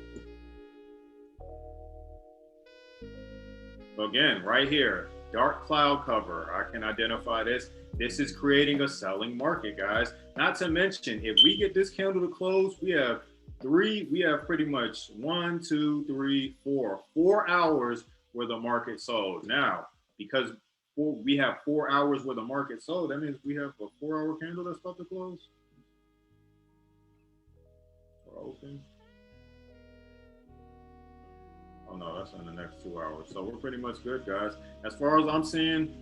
So again, right here, dark cloud cover. I can identify this. This is creating a selling market, guys. Not to mention, if we get this candle to close, we have pretty much 4 hours where the market sold. Now, because we have 4 hours where the market sold, that means we have a 4-hour candle that's about to close or open. Oh no, that's in the next 2 hours. So we're pretty much good, guys. As far as I'm seeing,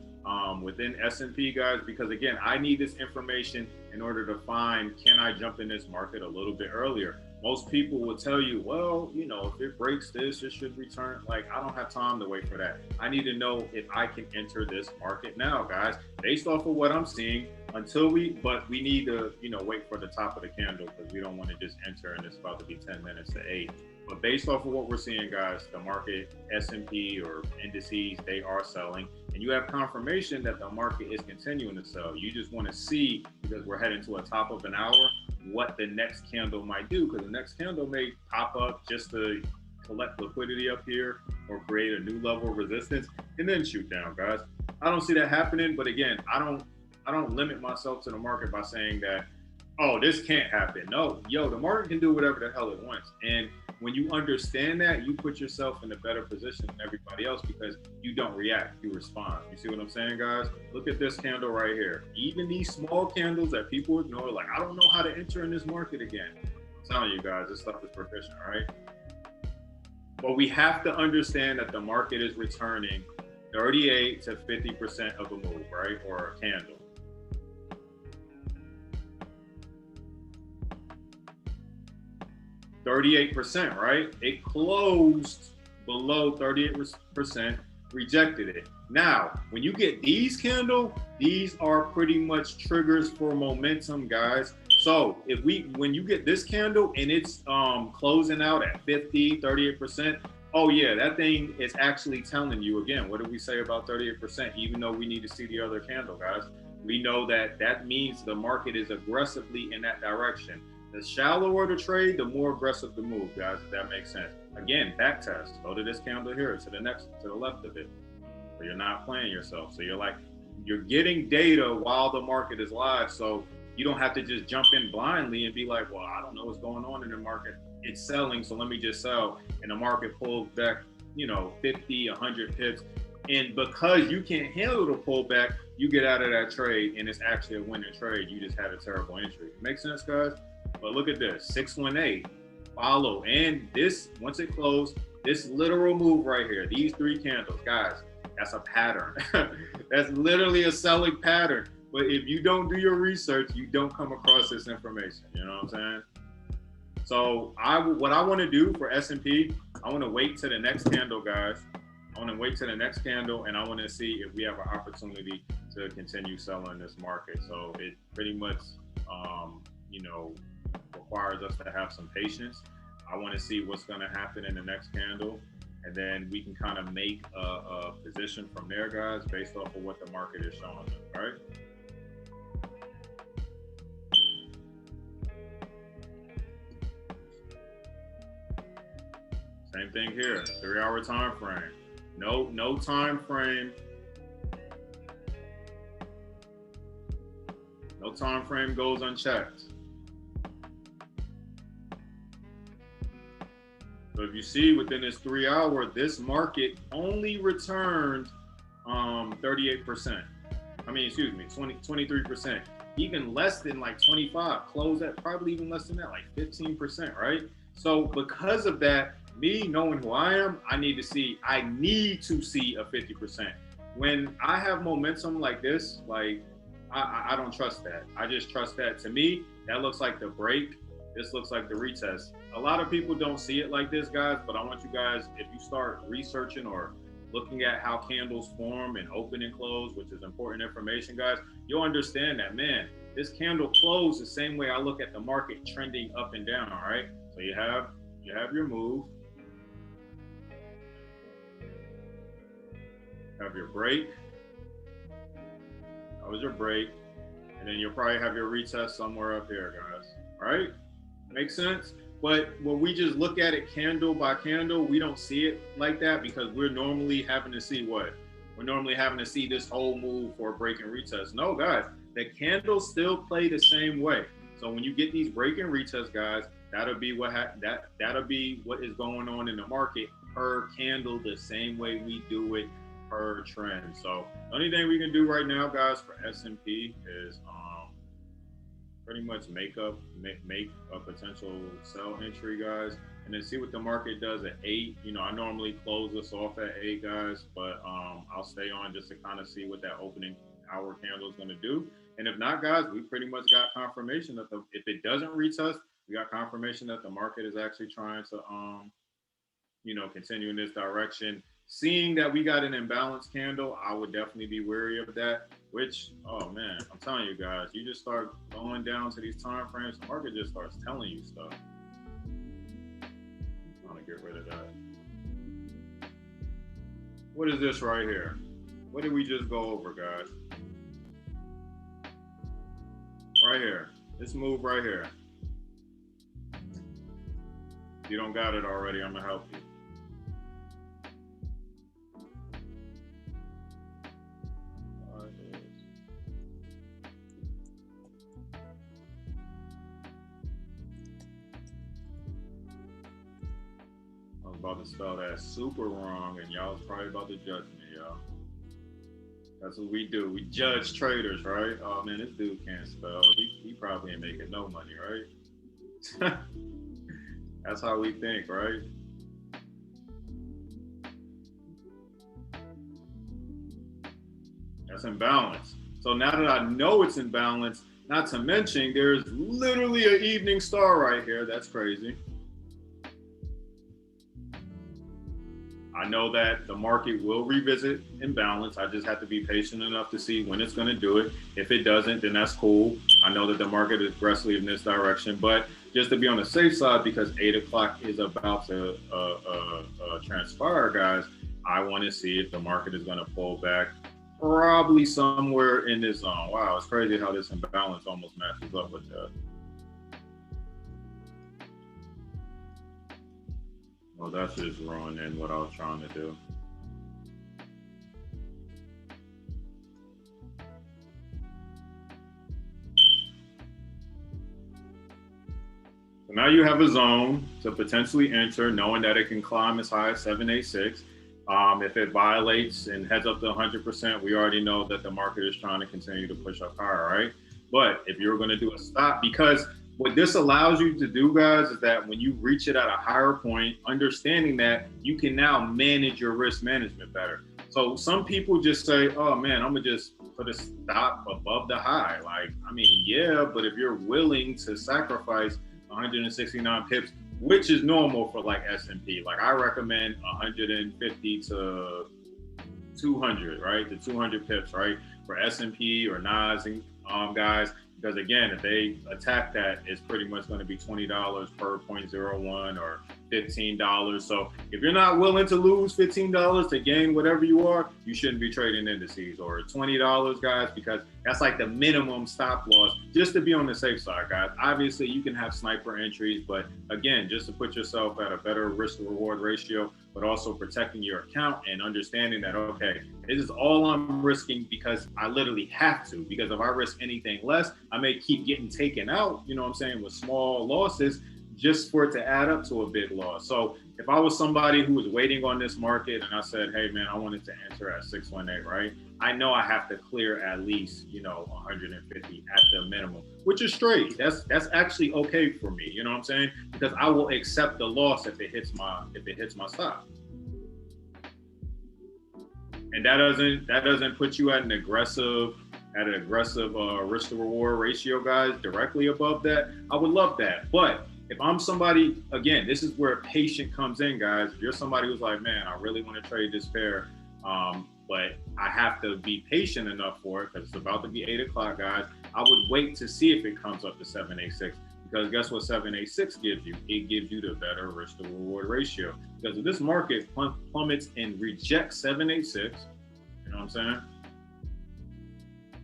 within S&P, guys, because again, I need this information in order to find, can I jump in this market a little bit earlier? Most people will tell you, well, if it breaks this, it should return. Like, I don't have time to wait for that. I need to know if I can enter this market now, guys, based off of what I'm seeing but we need to, wait for the top of the candle because we don't want to just enter and it's about to be 10 minutes to 8. But based off of what we're seeing, guys, the market, S&P or indices, they are selling. And you have confirmation that the market is continuing to sell. You just want to see, because we're heading to a top of an hour, what the next candle might do, because the next candle may pop up just to collect liquidity up here or create a new level of resistance and then shoot down, guys. I don't see that happening, but again, I don't limit myself to the market by saying that, oh, this can't happen. No, the market can do whatever the hell it wants. And when you understand that, you put yourself in a better position than everybody else because you don't react, you respond. You see what I'm saying, guys? Look at this candle right here. Even these small candles that people ignore, like, I don't know how to enter in this market again. I'm telling you guys, this stuff is proficient, right? But we have to understand that the market is returning 38 to 50% of a move, right? Or a candle. %, right? It closed below 38%, rejected it. Now, when you get these candles, these are pretty much triggers for momentum, guys. So when you get this candle and it's closing out at 38%, oh yeah, that thing is actually telling you, again, what did we say about 38%? Even though we need to see the other candle, guys, we know that means the market is aggressively in that direction. The shallower the trade, the more aggressive the move, guys, if that makes sense. Again, back test. Go to this candle here, to the left of it. So you're not playing yourself. So you're getting data while the market is live. So you don't have to just jump in blindly and be like, well, I don't know what's going on in the market. It's selling, so let me just sell. And the market pulls back, 50, 100 pips. And because you can't handle the pullback, you get out of that trade and it's actually a winning trade. You just had a terrible entry. Make sense, guys? But look at this, 618, follow. And this, once it closed, this literal move right here, these three candles, guys, that's a pattern. That's literally a selling pattern. But if you don't do your research, you don't come across this information. You know what I'm saying? So what I want to do for S&P, I want to wait to the next candle, guys. I want to wait to the next candle, and I want to see if we have an opportunity to continue selling this market. So it pretty much, requires us to have some patience. I want to see what's going to happen in the next candle, and then we can kind of make a position from there, guys, based off of what the market is showing us, right? Same thing here, 3-hour time frame. No time frame. No time frame goes unchecked. So if you see within this 3 hour, this market only returned 38%. 23%. Even less than like 25, closed at probably even less than that, like 15%, right? So because of that, me knowing who I am, I need to see a 50%. When I have momentum like this, like I don't trust that. I just trust that. To me, that looks like the break. This looks like the retest. A lot of people don't see it like this, guys, but I want you guys, if you start researching or looking at how candles form and open and close, which is important information, guys, you'll understand that, man, this candle closed the same way I look at the market trending up and down, all right? So you have your move, have your break. That was your break. And then you'll probably have your retest somewhere up here, guys. All right? Makes sense? But when we just look at it candle by candle, we don't see it like that because we're normally having to see what? We're normally having to see this whole move for a break and retest. No, guys, the candles still play the same way. So when you get these break and retests, guys, that'll be what is going on in the market per candle, the same way we do it per trend. So the only thing we can do right now, guys, for S&P is pretty much make a potential sell entry, guys, and then see what the market does at 8. I normally close this off at 8, guys, but I'll stay on just to kind of see what that opening hour candle is going to do. And if not, guys, we pretty much got confirmation that if it doesn't retest, we got confirmation that the market is actually trying to continue in this direction. Seeing that we got an imbalanced candle, I would definitely be wary of that, which, oh man, I'm telling you guys, you just start going down to these time frames, the market just starts telling you stuff. I'm trying to get rid of that. What is this right here? What did we just go over, guys? Right here, this move right here. you don't got it already, I'm gonna help you. I was about to spell that super wrong, and y'all was probably about to judge me, y'all. That's what we do. We judge traders, right? Oh man, this dude can't spell. He probably ain't making no money, right? That's how we think, right? That's imbalance. So now that I know it's in balance, not to mention there's literally an evening star right here. That's crazy. I know that the market will revisit imbalance. I just have to be patient enough to see when it's going to do it. If it doesn't, then that's cool. I know that the market is aggressively in this direction, but just to be on the safe side, because 8 o'clock is about to transpire, guys, I want to see if the market is going to pull back probably somewhere in this zone. Wow, it's crazy how this imbalance almost matches up with that. Well, that's just ruining what I was trying to do. So now you have a zone to potentially enter, knowing that it can climb as high as 786. If it violates and heads up to 100%, we already know that the market is trying to continue to push up higher, right? But if you're going to do a stop, because what this allows you to do, guys, is that when you reach it at a higher point, understanding that you can now manage your risk management better. So some people just say, oh man, I'm going to just put a stop above the high. Like, I mean, yeah, but if you're willing to sacrifice 169 pips, which is normal for like S&P, like I recommend 150 to 200, right? The 200 pips, right? For S&P or Nas guys, because again, if they attack that, it's pretty much going to be $20 per 0.01 or $15. So if you're not willing to lose $15 to gain whatever you are, you shouldn't be trading indices. Or $20, guys, because that's like the minimum stop loss, just to be on the safe side, guys. Obviously, you can have sniper entries, but again, just to put yourself at a better risk to reward ratio, but also protecting your account and understanding that, okay, this is all I'm risking because I literally have to, because if I risk anything less, I may keep getting taken out, you know what I'm saying, with small losses, just for it to add up to a big loss. So if I was somebody who was waiting on this market and I said, hey man, I wanted to enter at 618, right? I know I have to clear at least, 150 at the minimum, which is straight. That's actually okay for me, you know what I'm saying? Because I will accept the loss if it hits my stop. And that doesn't put you at an aggressive risk to reward ratio, guys, directly above that. I would love that. But if I'm somebody, again, this is where patient comes in, guys. If you're somebody who's like, man, I really want to trade this pair, but I have to be patient enough for it because it's about to be 8 o'clock, guys. I would wait to see if it comes up to 786. Because guess what 786 gives you? It gives you the better risk to reward ratio. Because if this market plummets and rejects 786, you know what I'm saying?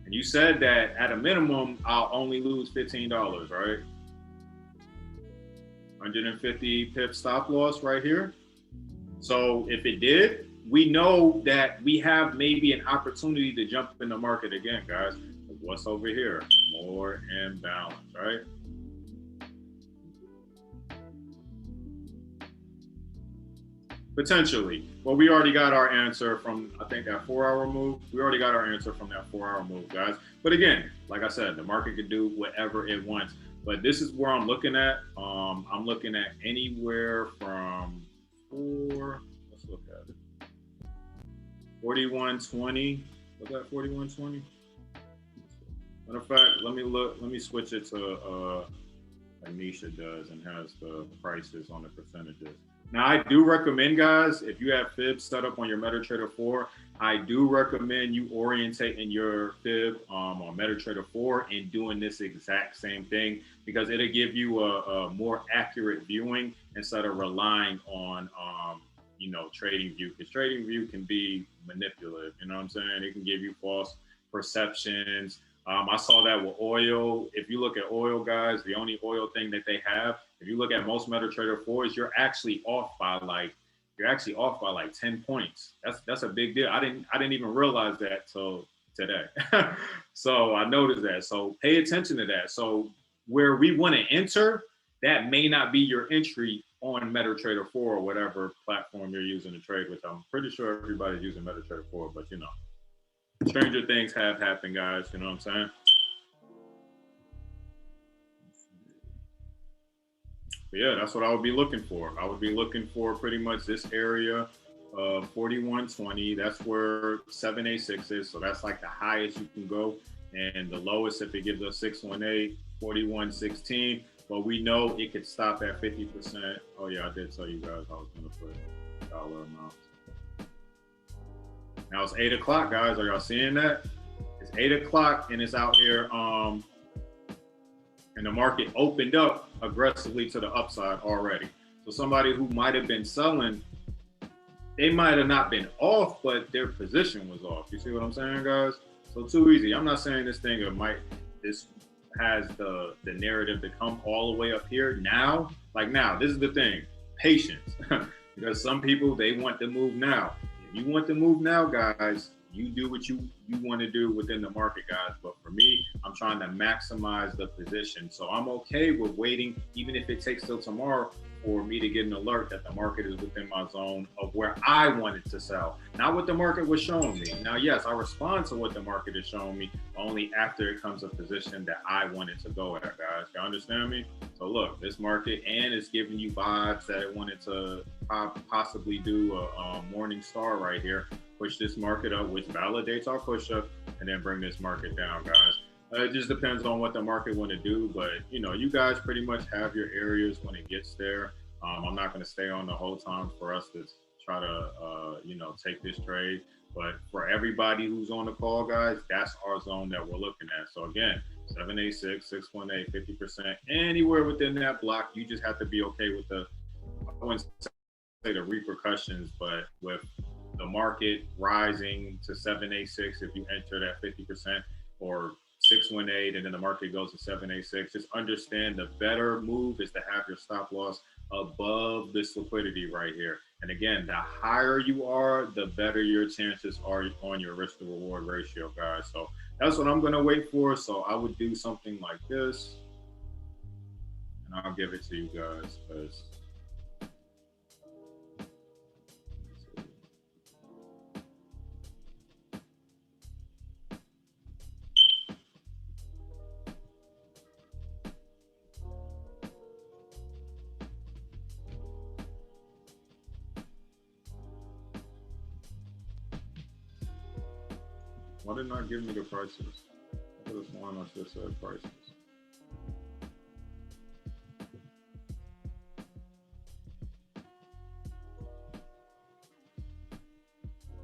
And you said that at a minimum, I'll only lose $15, right? 150 pip stop loss right here. So if it did, we know that we have maybe an opportunity to jump in the market again, guys. What's over here? More imbalance, right? Potentially. Well, we already got our answer from, I think, that 4-hour move. We already got our answer from that 4-hour move, guys. But again, like I said, the market can do whatever it wants. But this is where I'm looking at. I'm looking at anywhere from let's look at it. 4120. Look at 4120. Matter of fact, let me switch it to Anisha does and has the prices on the percentages. Now, I do recommend, guys, if you have fibs set up on your MetaTrader 4, I do recommend you orientating your fib on MetaTrader 4 and doing this exact same thing, because it'll give you a more accurate viewing instead of relying on, TradingView, because TradingView can be manipulative. You know what I'm saying? It can give you false perceptions. I saw that with oil. If you look at oil, guys, the only oil thing that they have If you look at most MetaTrader 4s, you're actually off by like 10 points. That's a big deal. I didn't even realize that till today. So I noticed that. So pay attention to that. So where we want to enter, that may not be your entry on MetaTrader 4 or whatever platform you're using to trade, which I'm pretty sure everybody's using MetaTrader 4, but you know, stranger things have happened, guys. You know what I'm saying? But yeah, that's what I would be looking for. I would be looking for pretty much this area of 41.20. That's where 786 is. So that's like the highest you can go. And the lowest, if it gives us 618, 41.16. But we know it could stop at 50%. Oh yeah, I did tell you guys I was going to put dollar amounts. Now it's 8 o'clock, guys. Are y'all seeing that? It's 8 o'clock and it's out here. And the market opened up aggressively to the upside already. So somebody who might have been selling, they might have not been off, but their position was off. You see what I'm saying, guys? So too easy. I'm not saying this has the narrative to come all the way up here now. Like now, this is the thing, patience. Because some people, they want to move now. If you want to move now, guys, you do what you want to do within the market, guys. But for me, I'm trying to maximize the position. So I'm okay with waiting, even if it takes till tomorrow, for me to get an alert that the market is within my zone of where I wanted to sell, not what the market was showing me. Now, yes, I respond to what the market is showing me only after it comes a position that I wanted to go at, guys. You understand me? So look, this market, and it's giving you vibes that it wanted to possibly do a morning star right here, push this market up, which validates our push up, and then bring this market down, guys. It just depends on what the market want to do, but you know, you guys pretty much have your areas when it gets there. I'm not going to stay on the whole time for us to try to, take this trade. But for everybody who's on the call, guys, that's our zone that we're looking at. So again, 786, 618, 50%, anywhere within that block, you just have to be okay with I wouldn't say the repercussions, but with the market rising to 786, if you enter that 50%, or 618 and then the market goes to 786, just understand the better move is to have your stop loss above this liquidity right here. And again, the higher you are, the better your chances are on your risk to reward ratio, guys. So that's what I'm going to wait for. So I would do something like this, and I'll give it to you guys because why did not give me the prices? I could have sworn I just said prices.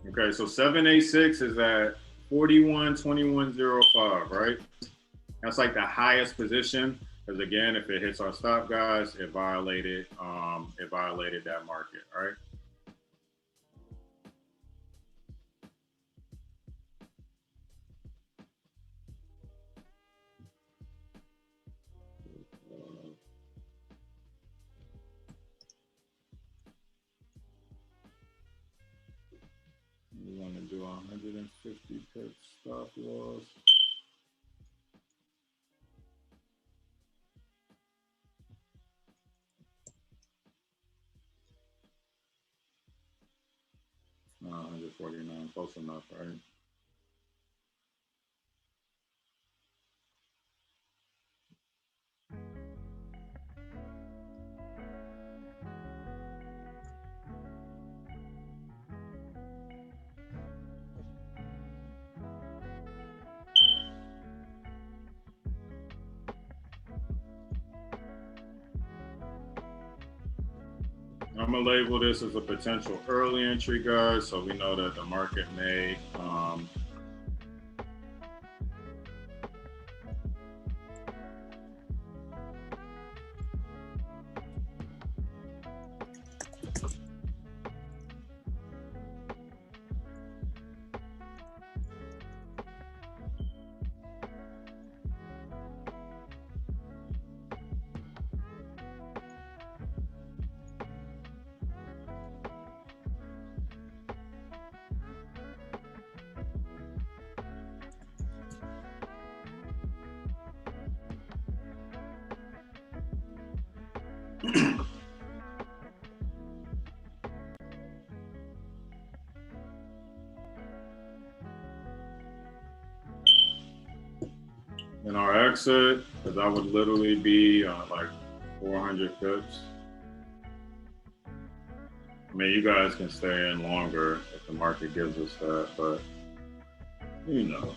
Okay, so 786 is at 41.2105, right? That's like the highest position. Because again, if it hits our stop, guys, it violated that market, right? We want to do 150 pips stop loss. No, 149, close enough, right? I'm gonna label this as a potential early entry, guys, so we know that the market may And our exit, because that would literally be like 400 pips. I mean, you guys can stay in longer if the market gives us that, but you know.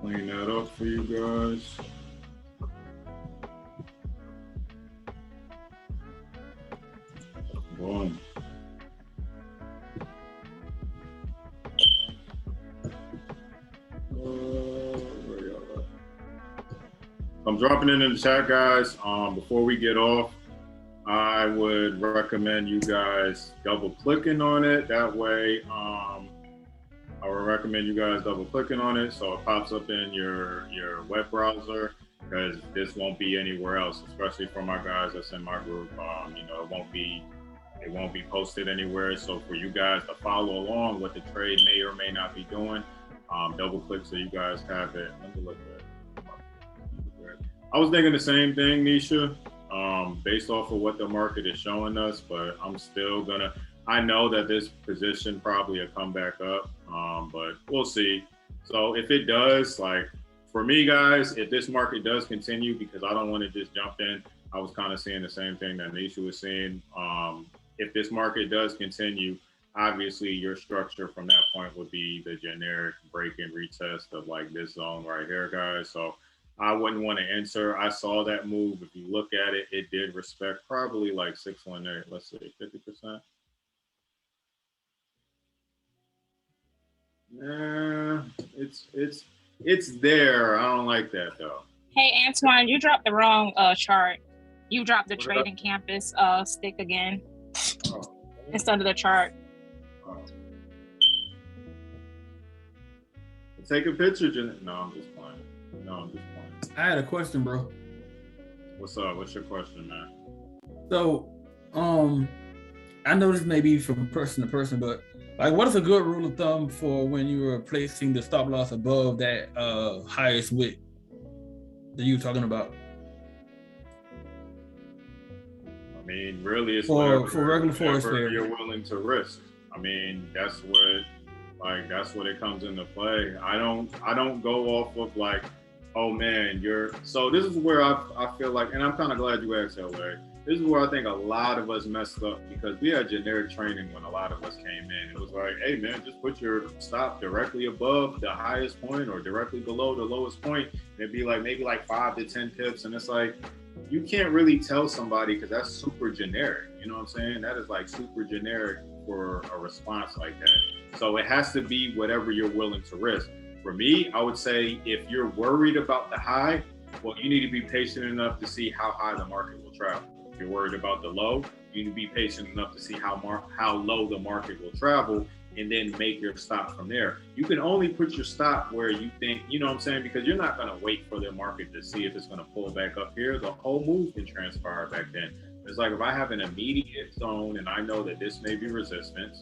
Clean that up for you guys. Boom. I'm dropping it in the chat, guys. Before we get off, I would recommend you guys double clicking on it. That way, I would recommend you guys double clicking on it so it pops up in your web browser, because this won't be anywhere else, especially for my guys that's in my group. You know, it won't be posted anywhere. So for you guys to follow along what the trade may or may not be doing, double click so you guys have it. Let me look at it. I was thinking the same thing, Nisha, based off of what the market is showing us, but I'm still gonna, I know that this position probably will come back up, but we'll see. So if it does, like for me, guys, if this market does continue, because I don't want to just jump in, I was kind of seeing the same thing that Nisha was seeing. If this market does continue, obviously your structure from that point would be the generic break and retest of like this zone right here, guys. So I wouldn't want to enter. I saw that move. If you look at it, it did respect probably like 618. Let's see, 50%. Yeah, it's there. I don't like that though. Hey Antoine, you dropped the wrong chart. You dropped the Trading Campus stick again instead of the chart. Take a picture, No, I'm just playing. I had a question, bro. What's up? What's your question, man? So, I know this may be from person to person, but like, what is a good rule of thumb for when you are placing the stop loss above that highest wick that you were talking about? I mean, really, it's for regular forest fair you're willing to risk. I mean, that's what it comes into play. I don't go off of like, oh man, so this is where I feel like, and I'm kind of glad you asked that, Larry. This is where I think a lot of us messed up, because we had generic training when a lot of us came in. It was like, hey man, just put your stop directly above the highest point or directly below the lowest point. And it'd be like maybe like 5 to 10 pips. And it's like, you can't really tell somebody, because that's super generic. You know what I'm saying? That is like super generic for a response like that. So it has to be whatever you're willing to risk. For me, I would say if you're worried about the high, well, you need to be patient enough to see how high the market will travel. If you're worried about the low, you need to be patient enough to see how low the market will travel. and then make your stop from there. You can only put your stop where you think, you know what I'm saying? Because you're not going to wait for the market to see if it's going to pull back up here. The whole move can transpire back then. It's like if I have an immediate zone and I know that this may be resistance,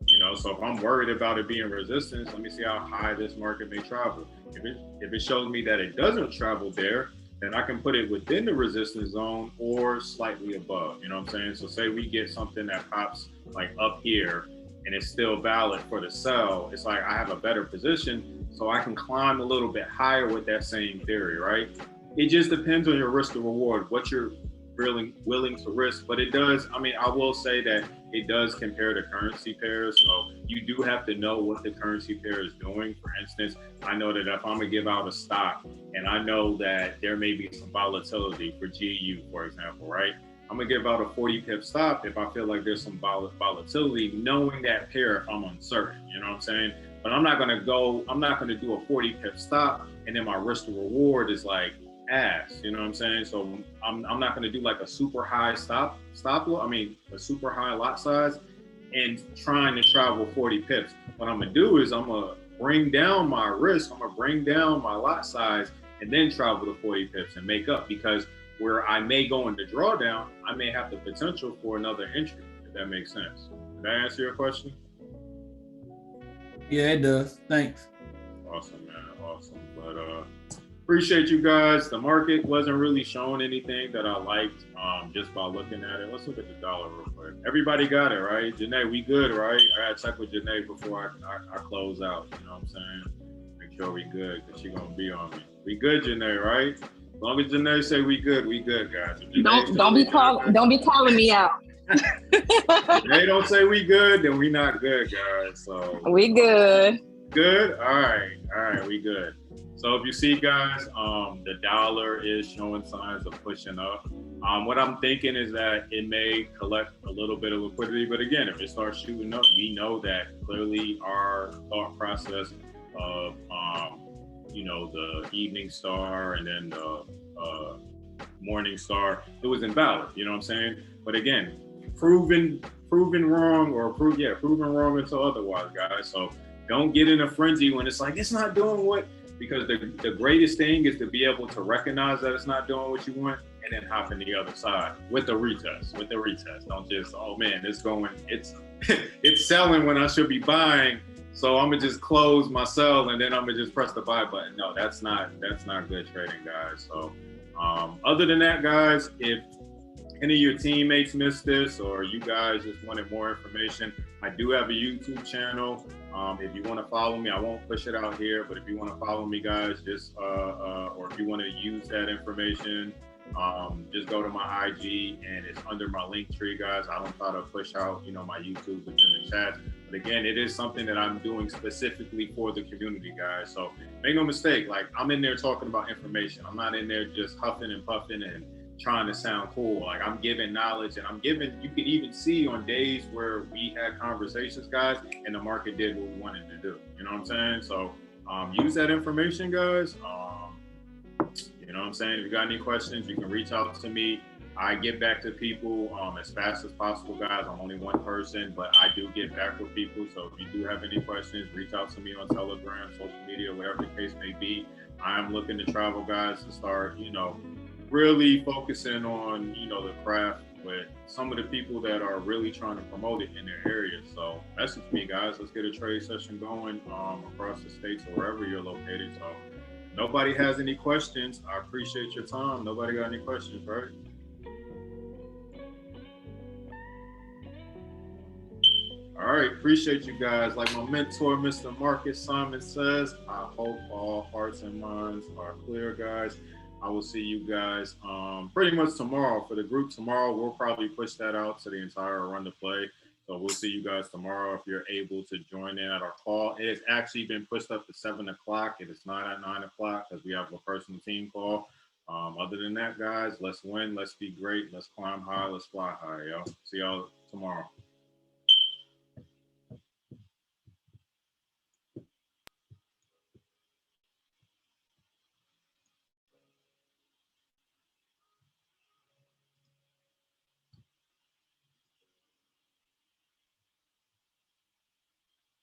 you know, so if I'm worried about it being resistance, let me see how high this market may travel. If it shows me that it doesn't travel there, then I can put it within the resistance zone or slightly above. You know what I'm saying? So say we get something that pops like up here and it's still valid for the sell. It's like I have a better position, so I can climb a little bit higher with that same theory, right? It just depends on your risk to reward, what you're really willing to risk. But it does, I mean, I will say that it does compare to currency pairs. So you do have to know what the currency pair is doing. For instance, I know that if I'm gonna give out a stock and I know that there may be some volatility for GU, for example, right? I'm gonna give out a 40 pip stop if I feel like there's some volatility, knowing that pair if I'm uncertain, you know what I'm saying? But I'm not gonna do a 40 pip stop and then my risk to reward is like ass, you know what I'm saying? So I'm not going to do like a super high a super high lot size and trying to travel 40 pips. What I'm going to do is I'm going to bring down my risk, I'm going to bring down my lot size and then travel to 40 pips and make up, because where I may go into drawdown, I may have the potential for another entry, if that makes sense. Did that answer your question? Yeah, it does. Thanks. Awesome, man. Awesome. But appreciate you guys. The market wasn't really showing anything that I liked just by looking at it. Let's look at the dollar real quick. Everybody got it, right? Janae, we good, right? I got to check with Janae before I close out. You know what I'm saying? Make sure we good, because she's going to be on me. We good, Janae, right? As long as Janae say we good, guys. Don't be calling me out. If they don't say we good, then we not good, guys. So we good. Good? All right, we good. So if you see, guys, the dollar is showing signs of pushing up. What I'm thinking is that it may collect a little bit of liquidity, but again, if it starts shooting up, we know that clearly our thought process of, the evening star and then the morning star, it was invalid. You know what I'm saying? But again, proven wrong until otherwise, guys. So don't get in a frenzy when it's like it's not doing what. Because the greatest thing is to be able to recognize that it's not doing what you want and then hop in the other side with the retest. Don't just, oh man, it's selling when I should be buying. So I'm gonna just close my sell and then I'm gonna just press the buy button. No, that's not good trading, guys. So other than that, guys, if any of your teammates missed this or you guys just wanted more information, I do have a YouTube channel. If you want to follow me, I won't push it out here, but if you want to follow me, guys, just or if you want to use that information, just go to my IG and it's under my link tree, guys. I don't try to push out, my YouTube within the chat. But again, it is something that I'm doing specifically for the community, guys. So make no mistake, like I'm in there talking about information. I'm not in there just huffing and puffing and trying to sound cool. Like I'm giving knowledge and you can even see on days where we had conversations, guys, and the market did what we wanted to do. You know what I'm saying? So use that information, guys. You know what I'm saying? If you got any questions, you can reach out to me. I get back to people as fast as possible, guys. I'm only one person, but I do get back with people. So if you do have any questions, reach out to me on Telegram, social media, whatever the case may be. I am looking to travel, guys, to start, really focusing on, the craft with some of the people that are really trying to promote it in their area. So message me, guys. Let's get a trade session going across the states or wherever you're located. So nobody has any questions. I appreciate your time. Nobody got any questions, right? All right, appreciate you guys. Like my mentor, Mr. Marcus Simon says, I hope all hearts and minds are clear, guys. I will see you guys pretty much tomorrow. For the group tomorrow, we'll probably push that out to the entire run to play. So we'll see you guys tomorrow if you're able to join in at our call. It has actually been pushed up to 7 o'clock. It is not at 9 o'clock because we have a personal team call. Other than that, guys, let's win. Let's be great. Let's climb high. Let's fly high, yo. See y'all tomorrow.